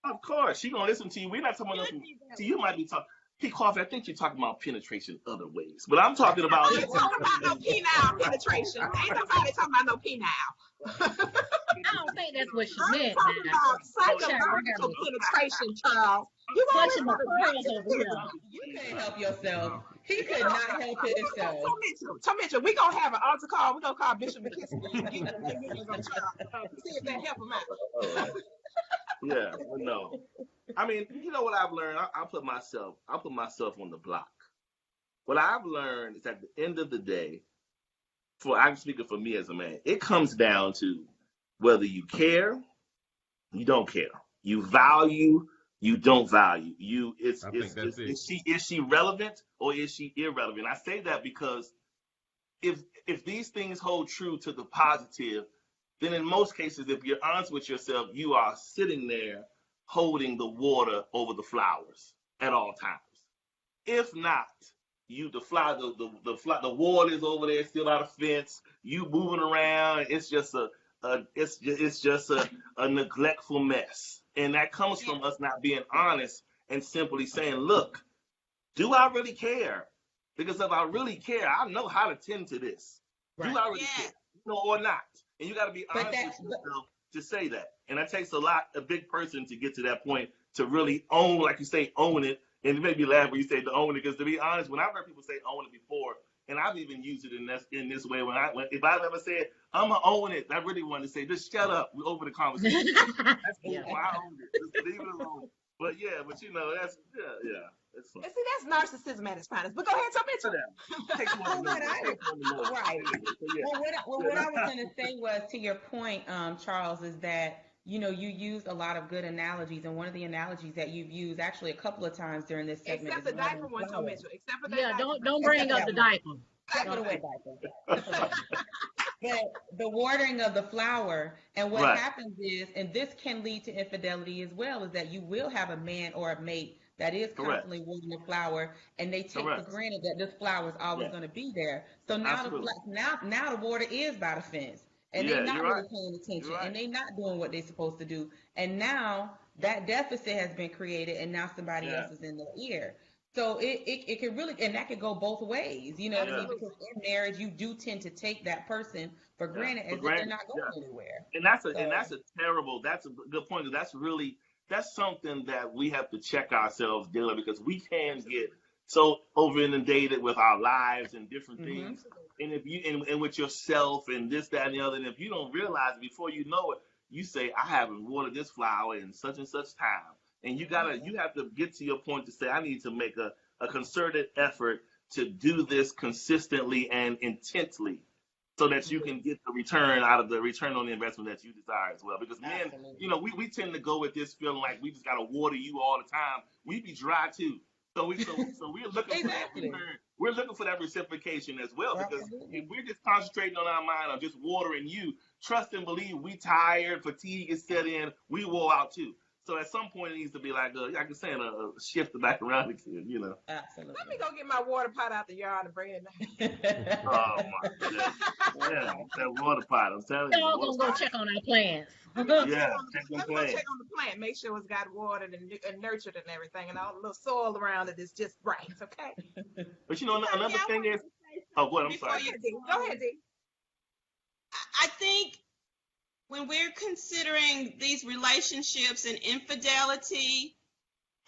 Speaker 2: so?
Speaker 1: of course, she's gonna listen to you. We're not talking about nothing. So you might be talking. Hey, Koffe, I think you're talking about penetration other ways, but I'm talking about.
Speaker 2: I ain't talking about no penile penetration. Ain't nobody talking about no penile.
Speaker 4: I don't think that's what she
Speaker 2: I'm
Speaker 4: meant
Speaker 2: talking
Speaker 4: now.
Speaker 2: about
Speaker 4: Child, I
Speaker 2: psychological
Speaker 4: got
Speaker 2: penetration, Charles. You always
Speaker 4: clutching my
Speaker 2: want to
Speaker 4: pearls over here.
Speaker 8: You can't help yourself. He could not help himself.
Speaker 2: Tom Mitchell, we gonna have an altar call. We gonna call Bishop McKissick and get him lay hands on Charles to see if that help him out.
Speaker 1: Yeah, well, no. I mean, you know what I've learned? I'll put myself on the block. What I've learned is at the end of the day, I'm speaking for me as a man, it comes down to whether you care, you don't care. You value, you don't value.
Speaker 5: I think that's it.
Speaker 1: Is she relevant or is she irrelevant? I say that because if these things hold true to the positive, then in most cases, if you're honest with yourself, you are sitting there holding the water over the flowers at all times. If not, the water is over there still out of fence. You moving around, it's just a neglectful mess, and that comes from us not being honest and simply saying, "Look, do I really care? Because if I really care, I know how to tend to this.
Speaker 8: Right.
Speaker 1: Do I really care? Or not?" And you got to be honest with yourself to say that. And that takes a big person to get to that point to really own, like you say, own it. And it made me laugh when you say to own it, because to be honest, when I've heard people say own it before, and I've even used it in this way, if I've ever said I'm gonna own it, I really wanted to say just shut up, we're over the conversation. That's cool. I own it. Just leave it alone. But that's it's fun.
Speaker 2: And see, that's narcissism at its finest. But go ahead, Tom Mitchell.
Speaker 8: Right. Well, what I was going to say was, to your point, Charles, is that, you used a lot of good analogies, and one of the analogies that you've used actually a couple of times during this segment
Speaker 2: Except
Speaker 8: is
Speaker 2: the diaper one, Tom Mitchell. Except for that
Speaker 4: Yeah,
Speaker 2: diaper.
Speaker 4: don't bring up the diaper.
Speaker 8: Throw it away, diaper. But the watering of the flower, and what happens is, and this can lead to infidelity as well, is that you will have a man or a mate that is constantly watering the flower, and they take for granted that this flower is always going to be there. So now now the water is by the fence, and they're not really paying attention, and they're not doing what they're supposed to do. And now that deficit has been created, and now somebody else is in their ear. So it can really, and that could go both ways, you know what I mean? Because in marriage, you do tend to take that person for granted as if they're not going anywhere.
Speaker 1: And that's a good point. That's something that we have to check ourselves daily, because we can get so over inundated with our lives and different things, and if you and with yourself and this, that, and the other, and if you don't realize it, before you know it, you say, I haven't watered this flower in such and such time. And you have to get to your point to say, I need to make a concerted effort to do this consistently and intently, so that you can get the return on the investment that you desire as well. Because men, we tend to go with this feeling like we just got to water you all the time. We be dry too. So we're looking for that return. We're looking for that reciprocation as well. Because if we're just concentrating on our mind on just watering you, trust and believe, we tired, fatigue is set in, we wore out too. So at some point, it needs to be like, like I'm saying, a shift back around again,
Speaker 8: Absolutely.
Speaker 2: Let me go get my water pot out the yard and bring it back.
Speaker 1: Oh, my goodness. Yeah, that water pot, I'm telling you.
Speaker 4: Y'all gonna go check on our plants.
Speaker 1: Yeah,
Speaker 2: Let me go check on the plant, make sure it's got watered and nurtured and everything, and all the little soil around it is just right, okay?
Speaker 1: But another thing is, what? I'm sorry.
Speaker 2: Go ahead, D.
Speaker 7: I think when we're considering these relationships and infidelity,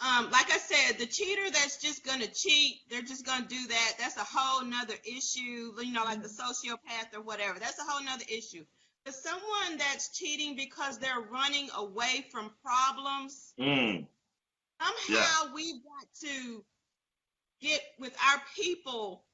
Speaker 7: like I said, the cheater that's just going to cheat, they're just going to do that. That's a whole nother issue, like the sociopath or whatever. That's a whole nother issue. But someone that's cheating because they're running away from problems, somehow we've got to get with our people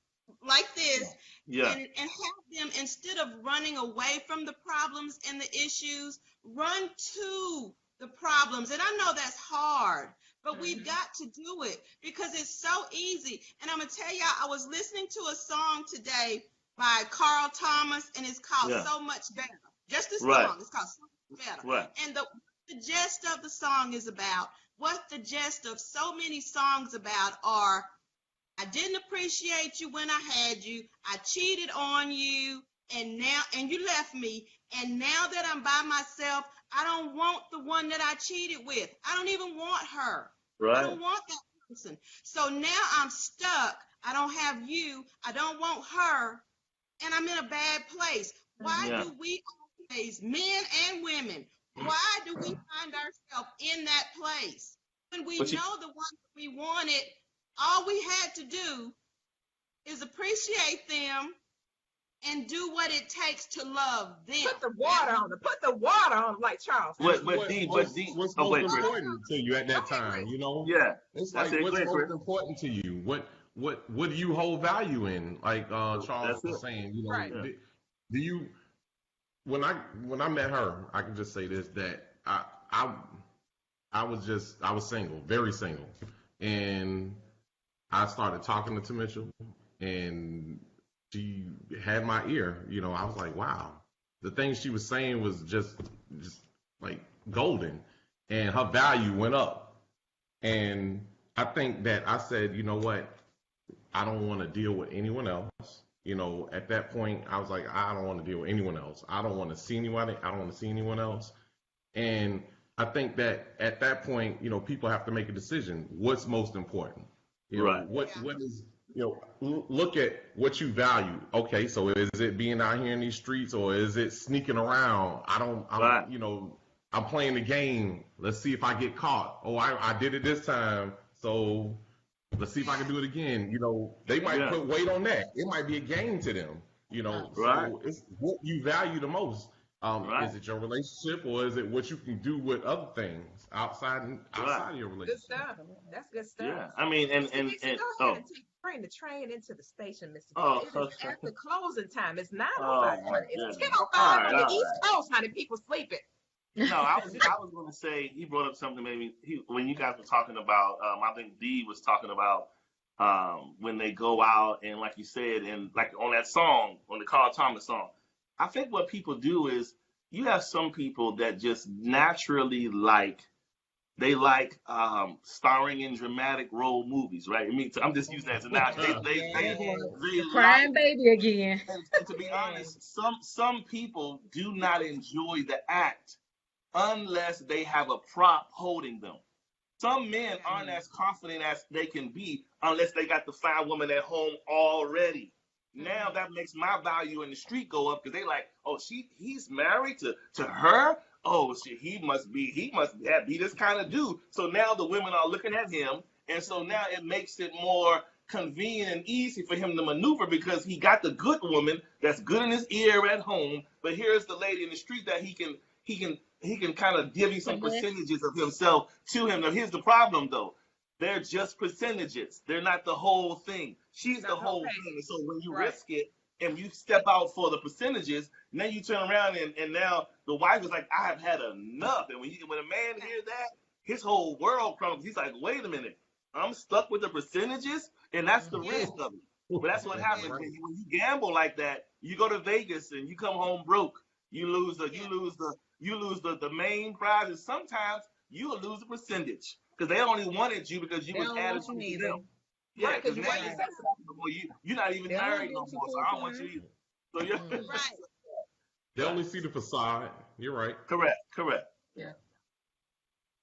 Speaker 7: like this and have them, instead of running away from the problems and the issues, run to the problems. And I know that's hard, but we've got to do it because it's so easy. And I'm going to tell y'all, I was listening to a song today by Carl Thomas, and it's called So Much Better. Just this song, it's called So Much Better.
Speaker 1: Right.
Speaker 7: And the gist of the song is about, what the gist of so many songs about are, I didn't appreciate you when I had you. I cheated on you, and you left me. And now that I'm by myself, I don't want the one that I cheated with. I don't even want her.
Speaker 1: Right.
Speaker 7: I don't want that person. So now I'm stuck. I don't have you. I don't want her, and I'm in a bad place. Why
Speaker 1: Yeah.
Speaker 7: do we always, men and women, why do we find ourselves in that place? When we
Speaker 1: But you,
Speaker 7: know the one that we wanted, all we had to do is appreciate them and do what it takes to love them.
Speaker 2: Put the water on them. Put the water on them, like Charles said.
Speaker 5: What's
Speaker 1: Oh,
Speaker 5: most
Speaker 1: wait, Chris.
Speaker 5: important to you at that time? You know,
Speaker 1: Yeah.
Speaker 5: it's
Speaker 1: That's
Speaker 5: like
Speaker 1: it. Go
Speaker 5: what's
Speaker 1: ahead,
Speaker 5: most
Speaker 1: Chris.
Speaker 5: important to you? What do you hold value in? Like Charles
Speaker 1: That's
Speaker 5: was
Speaker 1: it.
Speaker 5: saying, you know,
Speaker 2: Right.
Speaker 1: Yeah.
Speaker 5: do you when I met her, I can just say this that I I was single, very single, and I started talking to Mitchell, and she had my ear. You know, I was like, wow, the things she was saying was just like golden, and her value went up. And I think that I said, you know what, I don't want to deal with anyone else. You know, at that point, I was like, I don't want to deal with anyone else. I don't want to see anybody. I don't want to see anyone else. And I think that at that point, you know, people have to make a decision. What's most important? You know,
Speaker 1: Right.
Speaker 5: what is, you know, look at what you value. Okay, so is it being out here in these streets, or is it sneaking around?
Speaker 1: Right.
Speaker 5: You know, I'm playing the game. Let's see if I get caught. Oh, I did it this time. So let's see if I can do it again. You know, they might
Speaker 1: Yeah.
Speaker 5: put weight on that. It might be a game to them. You know,
Speaker 1: Right.
Speaker 5: so it's what you value the most.
Speaker 1: Right.
Speaker 5: Is it your relationship, or is it what you can do with other things outside
Speaker 1: Right.
Speaker 5: of your
Speaker 2: Good
Speaker 5: relationship?
Speaker 2: stuff. That's good stuff.
Speaker 1: Yeah. I mean, and
Speaker 2: Mr.
Speaker 1: and
Speaker 2: Dixon,
Speaker 1: and
Speaker 2: go ahead and bring the train into the station, Mr.
Speaker 1: oh,
Speaker 2: Dixon. It is after closing time. It's 9:05,
Speaker 1: oh my
Speaker 2: honey. It's
Speaker 1: goodness.
Speaker 2: 10:05 on the
Speaker 1: All
Speaker 2: East
Speaker 1: right.
Speaker 2: Coast, honey. People sleeping.
Speaker 1: No, I was going to say he brought up something maybe when you guys were talking about I think Dee was talking about when they go out and like you said and like on that song on the Carl Thomas song. I think what people do is you have some people that just naturally they like starring in dramatic role movies, right? I mean, I'm just using that as an analogy.
Speaker 4: Yeah,
Speaker 1: They
Speaker 4: the
Speaker 1: like
Speaker 4: crying baby again.
Speaker 1: and to be honest, some people do not enjoy the act unless they have a prop holding them. Some men aren't as confident as they can be unless they got the fine woman at home already. Now that makes my value in the street go up because they like, oh, he's married to her. Oh, he must be this kind of dude. So now the women are looking at him, and so now it makes it more convenient and easy for him to maneuver because he got the good woman that's good in his ear at home, but here's the lady in the street that he can kind of divvy some percentages of himself to him. Now here's the problem though. They're just percentages. They're not the whole thing. She's the whole thing. And so when you risk it and you step out for the percentages, now you turn around and now the wife is like, I have had enough. And when a man hears that, his whole world crumbles. He's like, wait a minute, I'm stuck with the percentages, and that's the risk of it. But that's what happens when you gamble like that. You go to Vegas and you come home broke. You lose the main prize, and sometimes you'll lose the percentage because they only wanted you because you
Speaker 8: They
Speaker 1: was
Speaker 8: don't
Speaker 1: added
Speaker 8: want you
Speaker 1: to them.
Speaker 8: neither.
Speaker 1: Yeah,
Speaker 2: Right, 'cause
Speaker 1: because
Speaker 2: you
Speaker 1: now
Speaker 2: wasn't sensible.
Speaker 1: you're not even
Speaker 8: They don't
Speaker 1: married no
Speaker 8: want you
Speaker 1: more, so
Speaker 8: full
Speaker 1: I don't want
Speaker 8: time.
Speaker 1: you either. So yeah,
Speaker 7: Right.
Speaker 5: They only see the facade. You're right.
Speaker 1: correct.
Speaker 2: Yeah.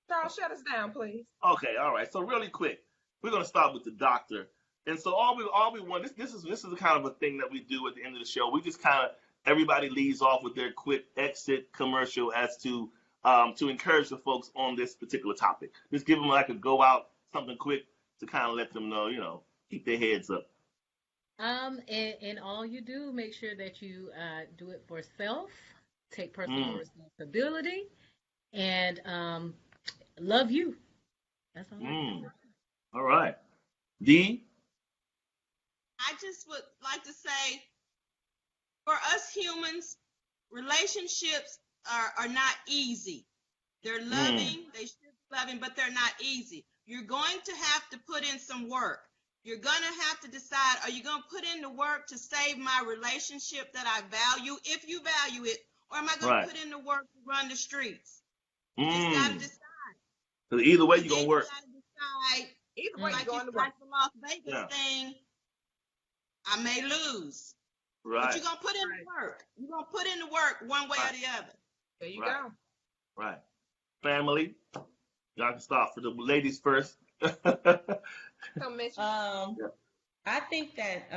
Speaker 2: Charles, shut us down, please.
Speaker 1: Okay, all right. So really quick, we're gonna start with the doctor. And so all we want this is the kind of a thing that we do at the end of the show. We just kind of everybody leaves off with their quick exit commercial as to encourage the folks on this particular topic. Just give them like a go out something quick to kind of let them know, keep their heads up.
Speaker 4: And all you do, make sure that you do it for self, take personal responsibility, and love you. That's all I can say.
Speaker 1: All right. Dee?
Speaker 7: I just would like to say, for us humans, relationships are not easy. They're loving, they should be loving, but they're not easy. You're going to have to put in some work. You're going to have to decide, are you going to put in the work to save my relationship that I value, if you value it, or am I going to put in the work to run the streets? You just got to decide.
Speaker 1: Because either way,
Speaker 7: And
Speaker 1: you're going
Speaker 7: then
Speaker 1: to work.
Speaker 7: You got to decide,
Speaker 2: Either way,
Speaker 7: like
Speaker 2: you're going to
Speaker 7: like
Speaker 2: work.
Speaker 7: the Las Vegas thing, I may lose.
Speaker 1: Right.
Speaker 7: But you're going to put in the work. You're going to put in the work one way or the other.
Speaker 2: There you go.
Speaker 1: Right. Family, y'all can start for the ladies first.
Speaker 2: So, Mitch,
Speaker 8: I think that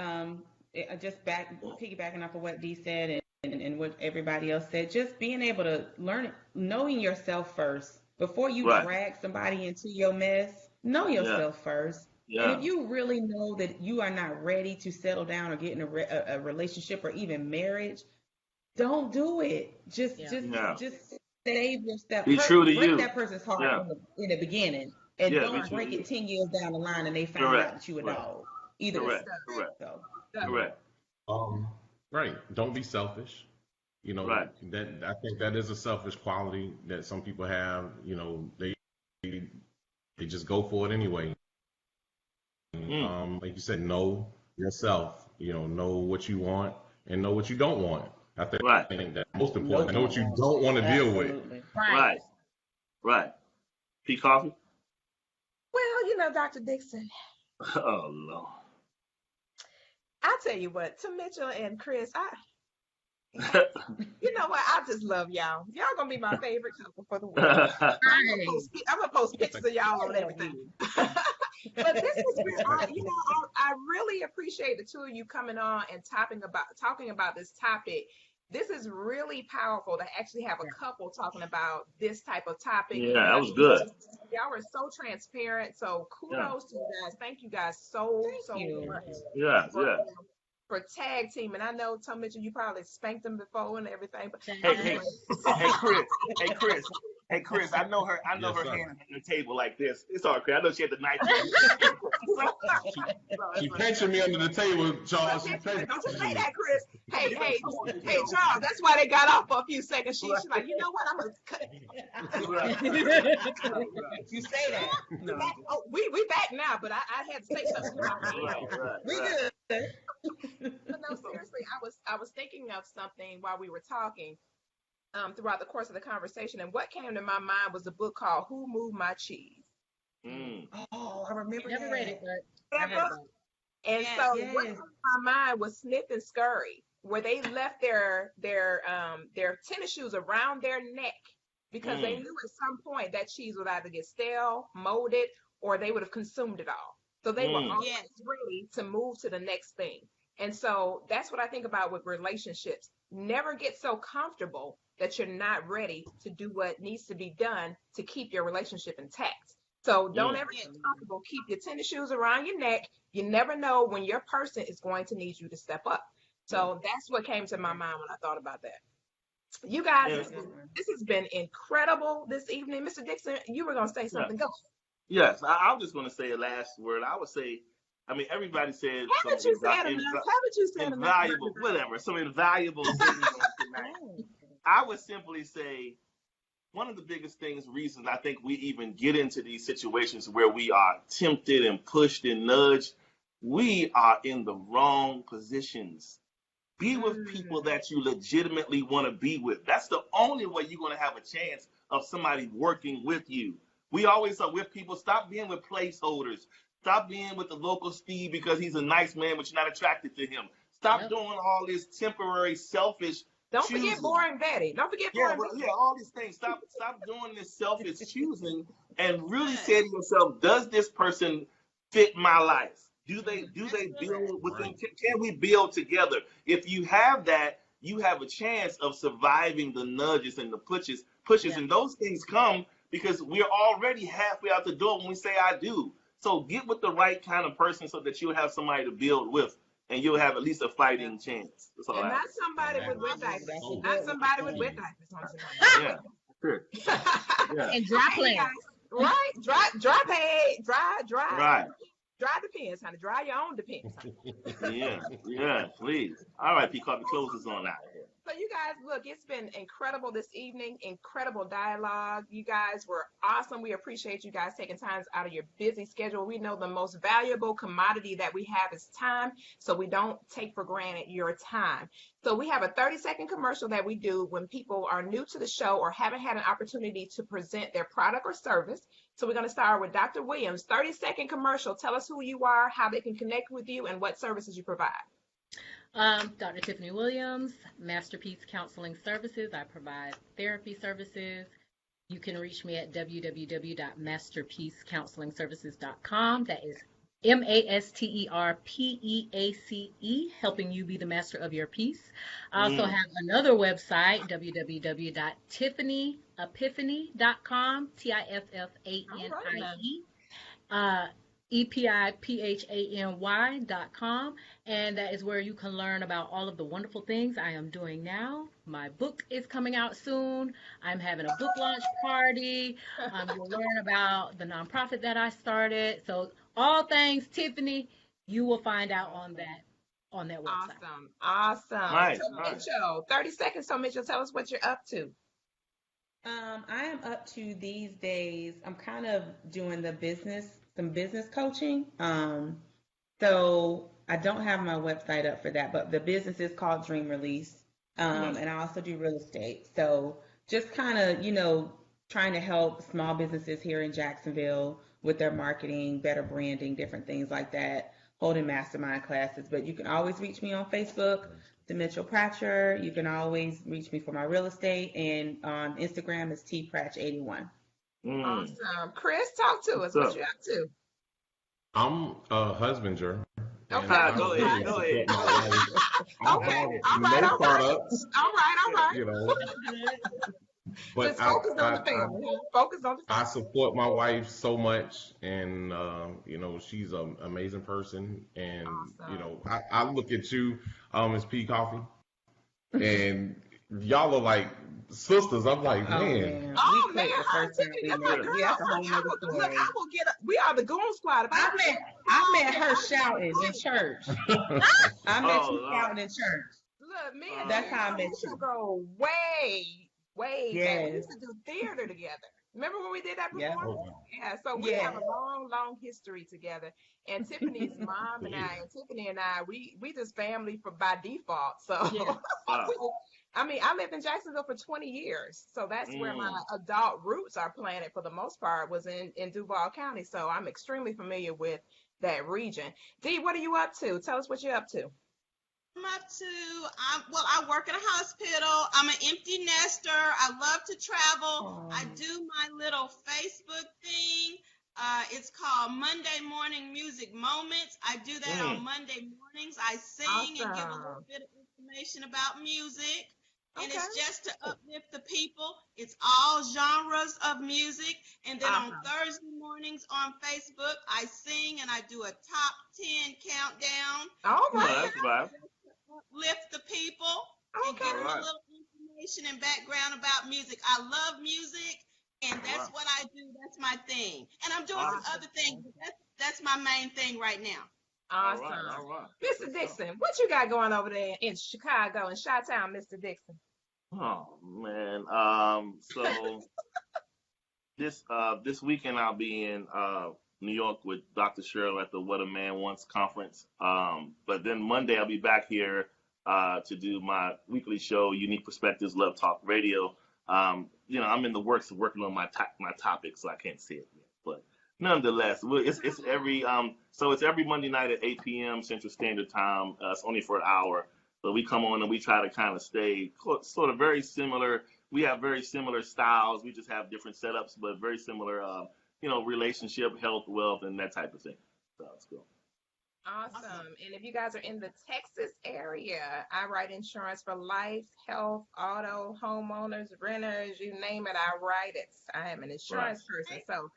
Speaker 8: just piggybacking off of what Dee said and what everybody else said, just being able to learn, knowing yourself first before you
Speaker 1: Right.
Speaker 8: drag somebody into your mess. Know
Speaker 1: Yeah.
Speaker 8: yourself first. And
Speaker 1: Yeah.
Speaker 8: if you really know that you are not ready to settle down or get in a relationship or even marriage, don't do it.
Speaker 1: Yeah.
Speaker 8: Just save yourself.
Speaker 1: Be true to
Speaker 8: Break
Speaker 1: you.
Speaker 8: that person's heart
Speaker 1: Yeah.
Speaker 8: in the beginning, and
Speaker 1: Yeah. Be
Speaker 8: don't
Speaker 1: true to
Speaker 8: break
Speaker 1: you.
Speaker 8: it 10 years down the line and they find out
Speaker 1: Correct.
Speaker 8: that you a
Speaker 1: Correct.
Speaker 8: dog. Either
Speaker 2: good
Speaker 8: way.
Speaker 1: Correct.
Speaker 2: stuff.
Speaker 1: Correct.
Speaker 8: So
Speaker 2: Stuff.
Speaker 1: Correct.
Speaker 5: Right. Don't be selfish. You know,
Speaker 1: Right.
Speaker 5: that I think that is a selfish quality that some people have. You know, they just go for it anyway.
Speaker 1: Mm.
Speaker 5: Like you said, know yourself. You know what you want and know what you don't want. I
Speaker 1: Right.
Speaker 5: think that's most
Speaker 8: know
Speaker 5: important. Know what you don't want to deal with.
Speaker 8: absolutely.
Speaker 4: Right.
Speaker 1: Right. Right. P. Coffee?
Speaker 2: Well, you know, Dr. Dixon,
Speaker 1: Oh, Lord.
Speaker 2: I tell you what, to Mitchell and Chris, you know what? I just love y'all. Y'all gonna be my favorite couple for the week. I'm gonna post pictures of y'all on everything. But this is where I really appreciate the two of you coming on and talking about this topic. This is really powerful to actually have a couple talking about this type of topic.
Speaker 1: Yeah, that was good.
Speaker 2: Y'all were so transparent. So
Speaker 1: Yeah.
Speaker 2: kudos to you guys. Thank you guys so
Speaker 8: you.
Speaker 2: much
Speaker 1: Yeah.
Speaker 2: for,
Speaker 1: Yeah.
Speaker 2: for tag team. And I know, Tom Mitchell, you probably spanked them before and everything. But
Speaker 1: Hey, Chris, I know her
Speaker 5: Yes,
Speaker 1: her
Speaker 5: sir.
Speaker 1: hand on the table like this. It's all right, Chris. I know she had the knife.
Speaker 5: She pinching me under the table, Charles. She
Speaker 2: Don't
Speaker 5: pinching
Speaker 2: just say
Speaker 5: me.
Speaker 2: that, Chris. Hey, Charles. That's why they got off for a few seconds. She's like, you know what? I'm gonna cut.
Speaker 1: Right.
Speaker 8: You say that. No.
Speaker 2: We back now, but I had to say something.
Speaker 8: We good.
Speaker 2: But no, seriously, I was thinking of something while we were talking throughout the course of the conversation, and what came to my mind was a book called "Who Moved My Cheese."
Speaker 1: Mm.
Speaker 8: Oh, I remember
Speaker 4: Never
Speaker 8: that.
Speaker 4: read it, but I
Speaker 2: That
Speaker 4: heard
Speaker 2: book?
Speaker 4: about it.
Speaker 2: And
Speaker 7: Yes.
Speaker 2: so
Speaker 8: Yes.
Speaker 2: what came to my mind was Sniff and Scurry, where they left their tennis shoes around their neck because they knew at some point that cheese would either get stale, molded, or they would have consumed it all. So they were always
Speaker 7: Yes.
Speaker 2: ready to move to the next thing. And so that's what I think about with relationships. Never get so comfortable that you're not ready to do what needs to be done to keep your relationship intact. So don't ever get comfortable. Keep your tennis shoes around your neck. You never know when your person is going to need you to step up. So that's what came to my mind when I thought about that. You guys, this has been incredible this evening. Mr. Dixon, you were going to say something. Go.
Speaker 1: Yes, I'm just going to say a last word. I would say, I mean, everybody said
Speaker 2: Haven't you said enough? Haven't you said enough?
Speaker 1: invaluable, whatever, some invaluable things on tonight. I would simply say one of the biggest reasons I think we even get into these situations where we are tempted and pushed and nudged, we are in the wrong positions. Be with people that you legitimately want to be with. That's the only way you're going to have a chance of somebody working with you. We always are with people. Stop being with placeholders. Stop being with the local Steve because he's a nice man, but you're not attracted to him. Stop doing all this temporary, selfish.
Speaker 2: Don't forget boring Betty. Don't forget boring Betty.
Speaker 1: Yeah, all these things. Stop doing this selfish choosing and really say to yourself, does this person fit my life? Do they build within? Can we build together? If you have that, you have a chance of surviving the nudges and the pushes, and those things come because we're already halfway out the door when we say I do. So get with the right kind of person so that you'll have somebody to build with, and you'll have at least a fighting chance. That's all
Speaker 2: And
Speaker 1: I
Speaker 2: not
Speaker 1: have.
Speaker 2: somebody with wet diapers. Not somebody with wet diapers.
Speaker 1: Yeah, sure. Yeah.
Speaker 4: And dry plans.
Speaker 2: Right? Dry pay. Dry.
Speaker 1: Right.
Speaker 2: Dry depends, honey. Dry your own depends.
Speaker 1: Yeah, please. All right, Peacock, the close is on out.
Speaker 2: So you guys, look, it's been incredible this evening, incredible dialogue. You guys were awesome. We appreciate you guys taking time out of your busy schedule. We know the most valuable commodity that we have is time, so we don't take for granted your time. So we have a 30-second commercial that we do when people are new to the show or haven't had an opportunity to present their product or service. So we're going to start with Dr. Williams. 30-second commercial. Tell us who you are, how they can connect with you, and what services you provide.
Speaker 4: Dr. Tiffany Williams, Masterpiece Counseling Services. I provide therapy services, You can reach me at www.masterpeacecounselingservices.com. That is MASTERPEACE, helping you be the master of your peace. I also
Speaker 1: Mm.
Speaker 4: have another website, www.tiffany.com,
Speaker 2: All right now.
Speaker 4: TIFFANIE, EPIPHANY.com, and that is where you can learn about all of the wonderful things I am doing now. My book is coming out soon. I'm having a book launch party. You'll learn about the nonprofit that I started. So all things Tiffany, you will find out on that website.
Speaker 2: Awesome. Awesome.
Speaker 1: Nice,
Speaker 2: So
Speaker 1: nice.
Speaker 2: Mitchell, 30 seconds. So Mitchell, tell us what you're up to.
Speaker 8: I am up to these days. I'm kind of doing some business coaching. So I don't have my website up for that, but the business is called Dream Release.
Speaker 2: Mhm.
Speaker 8: And I also do real estate. So just kind of, trying to help small businesses here in Jacksonville with their marketing, better branding, different things like that, holding mastermind classes. But you can always reach me on Facebook, the Mitchell Pratcher. You can always reach me for my real estate. And on Instagram is tpratch81.
Speaker 1: Mm.
Speaker 2: Awesome. Chris, talk to us.
Speaker 1: What's
Speaker 2: What
Speaker 1: up?
Speaker 2: you up to?
Speaker 5: I'm a husbander, and
Speaker 2: Okay.
Speaker 1: Ah,
Speaker 5: I
Speaker 1: go
Speaker 2: All
Speaker 1: ahead,
Speaker 2: right.
Speaker 5: really
Speaker 1: go
Speaker 5: support
Speaker 1: ahead.
Speaker 5: my wife. I
Speaker 2: Okay.
Speaker 5: have
Speaker 2: All right.
Speaker 5: no
Speaker 2: All right.
Speaker 5: products,
Speaker 2: All right. All right.
Speaker 5: you know, but
Speaker 2: Just focus on the family. Huh? Focus on the
Speaker 5: I
Speaker 2: family.
Speaker 5: support my wife so much, and she's an amazing person, and
Speaker 2: Awesome.
Speaker 5: I look at you, Miss P Coffee, and y'all are like sisters. I'm like,
Speaker 8: Oh
Speaker 5: man,
Speaker 8: man, we
Speaker 2: Oh man,
Speaker 8: clicked the
Speaker 2: her and
Speaker 8: first time
Speaker 2: Tiffany,
Speaker 8: we
Speaker 2: that's my
Speaker 8: met.
Speaker 1: Yeah.
Speaker 8: Yeah,
Speaker 2: girl.
Speaker 8: that's a whole nother
Speaker 2: Look, I
Speaker 8: story.
Speaker 2: will get up. We are the Goon Squad. If I
Speaker 8: I
Speaker 2: ever see
Speaker 8: met
Speaker 2: you
Speaker 8: I
Speaker 2: all,
Speaker 8: met
Speaker 2: if
Speaker 8: her
Speaker 2: I see you
Speaker 8: shouting in
Speaker 2: fight,
Speaker 8: church. I met you
Speaker 1: Oh Lord.
Speaker 8: shouting in church.
Speaker 2: look, me and
Speaker 8: That's
Speaker 1: Um,
Speaker 8: how I
Speaker 2: me and
Speaker 8: met
Speaker 2: Mitchell
Speaker 8: you.
Speaker 2: go way, way back. We
Speaker 8: Yes.
Speaker 2: used to do theater together. Remember when we did that
Speaker 8: Yep.
Speaker 2: before?
Speaker 5: oh wow,
Speaker 2: Yeah, so we have
Speaker 8: Yes.
Speaker 2: a long, long history together. And Tiffany's mom and I, and Tiffany and I, we just family for by default. So
Speaker 4: Yeah.
Speaker 1: wow.
Speaker 2: we, I mean, I lived in Jacksonville for 20 years. So that's where my
Speaker 1: Mm.
Speaker 2: adult roots are planted for the most part was in Duval County. So I'm extremely familiar with that region. Dee, what are you up to? Tell us what you're up to.
Speaker 7: I'm up to, I work at a hospital. I'm an empty nester. I love to travel. I
Speaker 8: Um,
Speaker 7: do my little Facebook thing. It's called Monday Morning Music Moments. I do that on
Speaker 1: Mm.
Speaker 7: Monday mornings. I sing and give a little
Speaker 2: Awesome.
Speaker 7: bit of information about music. And
Speaker 2: Okay.
Speaker 7: it's just to uplift the people. It's all genres of music. And then on
Speaker 2: Awesome.
Speaker 7: Thursday mornings on Facebook, I sing and I do a top 10 countdown.
Speaker 2: All
Speaker 1: No,
Speaker 2: right
Speaker 7: And
Speaker 1: that's right.
Speaker 7: uplift the people
Speaker 2: now.
Speaker 7: and
Speaker 2: Okay.
Speaker 7: give
Speaker 1: All
Speaker 7: them a
Speaker 1: right.
Speaker 7: little information and background about music. I love music, and
Speaker 1: All
Speaker 7: that's
Speaker 1: right.
Speaker 7: what I do. That's my thing. And I'm doing some
Speaker 1: Awesome.
Speaker 7: other things, but that's my main thing right now.
Speaker 1: All right.
Speaker 2: Awesome.
Speaker 1: All right.
Speaker 2: Mr.
Speaker 1: Good stuff.
Speaker 2: Dixon, what you got going over there in Chicago and Chi-Town, Mr. Dixon?
Speaker 1: Oh man. So this weekend I'll be in New York with Dr. Cheryl at the What a Man Wants conference. But then Monday I'll be back here to do my weekly show, Unique Perspectives Love Talk Radio. I'm in the works of working on my topic, so I can't say it yet. But nonetheless, it's every Monday night at 8 p.m. Central Standard Time. It's only for an hour. So we come on and we try to kind of stay sort of very similar. We have very similar styles. We just have different setups, but very similar, relationship, health, wealth, and that type of thing. So it's cool.
Speaker 7: Awesome.
Speaker 2: Awesome. And if you guys are in the Texas area, I write insurance for life, health, auto, homeowners, renters, you name it, I write it. I am an
Speaker 1: Right.
Speaker 2: insurance person.
Speaker 7: Hey,
Speaker 2: So,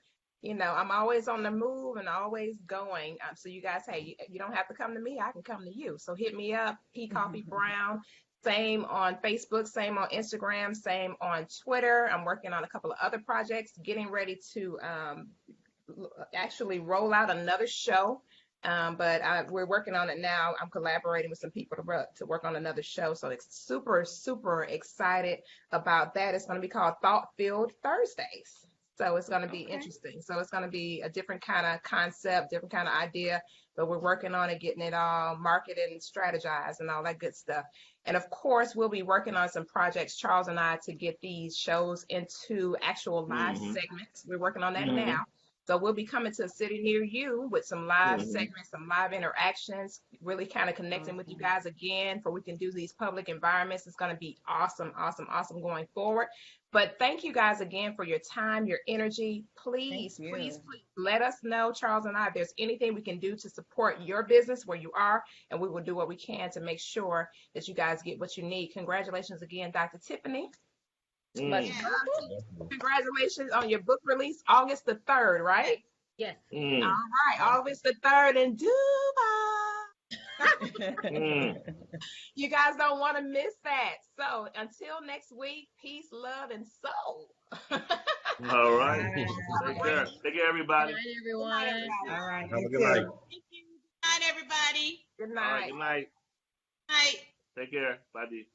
Speaker 2: I'm always on the move and always going. So you guys, hey, you don't have to come to me. I can come to you. So hit me up, P Coffee Brown. Same on Facebook, same on Instagram, same on Twitter. I'm working on a couple of other projects, getting ready to actually roll out another show. We're working on it now. I'm collaborating with some people to work on another show. So it's super, super excited about that. It's going to be called Thought Filled Thursdays. So it's going to be
Speaker 7: okay.
Speaker 2: interesting. So it's going to be a different kind of concept, different kind of idea, but we're working on it, getting it all marketed and strategized and all that good stuff. And of course, we'll be working on some projects, Charles and I, to get these shows into actual live
Speaker 1: Mm-hmm.
Speaker 2: segments. We're working on that
Speaker 1: Mm-hmm.
Speaker 2: now. So we'll be coming to a city near you with some live
Speaker 1: Mhm.
Speaker 2: segments, some live interactions, really kind of connecting with you guys again for we can do these public environments. It's going to be awesome, awesome, awesome going forward. But thank you guys again for your time, your energy. Please,
Speaker 8: Thank
Speaker 2: please,
Speaker 8: you.
Speaker 2: please let us know, Charles and I, if there's anything we can do to support your business where you are, and we will do what we can to make sure that you guys get what you need. Congratulations again, Dr. Tiffany. Much
Speaker 1: Mm.
Speaker 7: Yes.
Speaker 2: love to you. Congratulations on your book release, August the 3rd, right?
Speaker 4: Yes.
Speaker 2: All
Speaker 1: Mm.
Speaker 2: right, August the 3rd in Dubai.
Speaker 1: Mm.
Speaker 2: You guys don't want to miss that. So until next week, peace, love, and soul.
Speaker 1: All right.
Speaker 8: Bye.
Speaker 1: Take care. Take care,
Speaker 4: Good
Speaker 1: everybody.
Speaker 4: night,
Speaker 2: Good night,
Speaker 4: everyone.
Speaker 2: everybody.
Speaker 8: All right.
Speaker 5: Have
Speaker 8: You
Speaker 5: a good night.
Speaker 8: too.
Speaker 7: Thank you. Good night, everybody.
Speaker 2: Good
Speaker 1: All right.
Speaker 2: night.
Speaker 1: Good night.
Speaker 7: Night.
Speaker 1: Take care. Bye, D.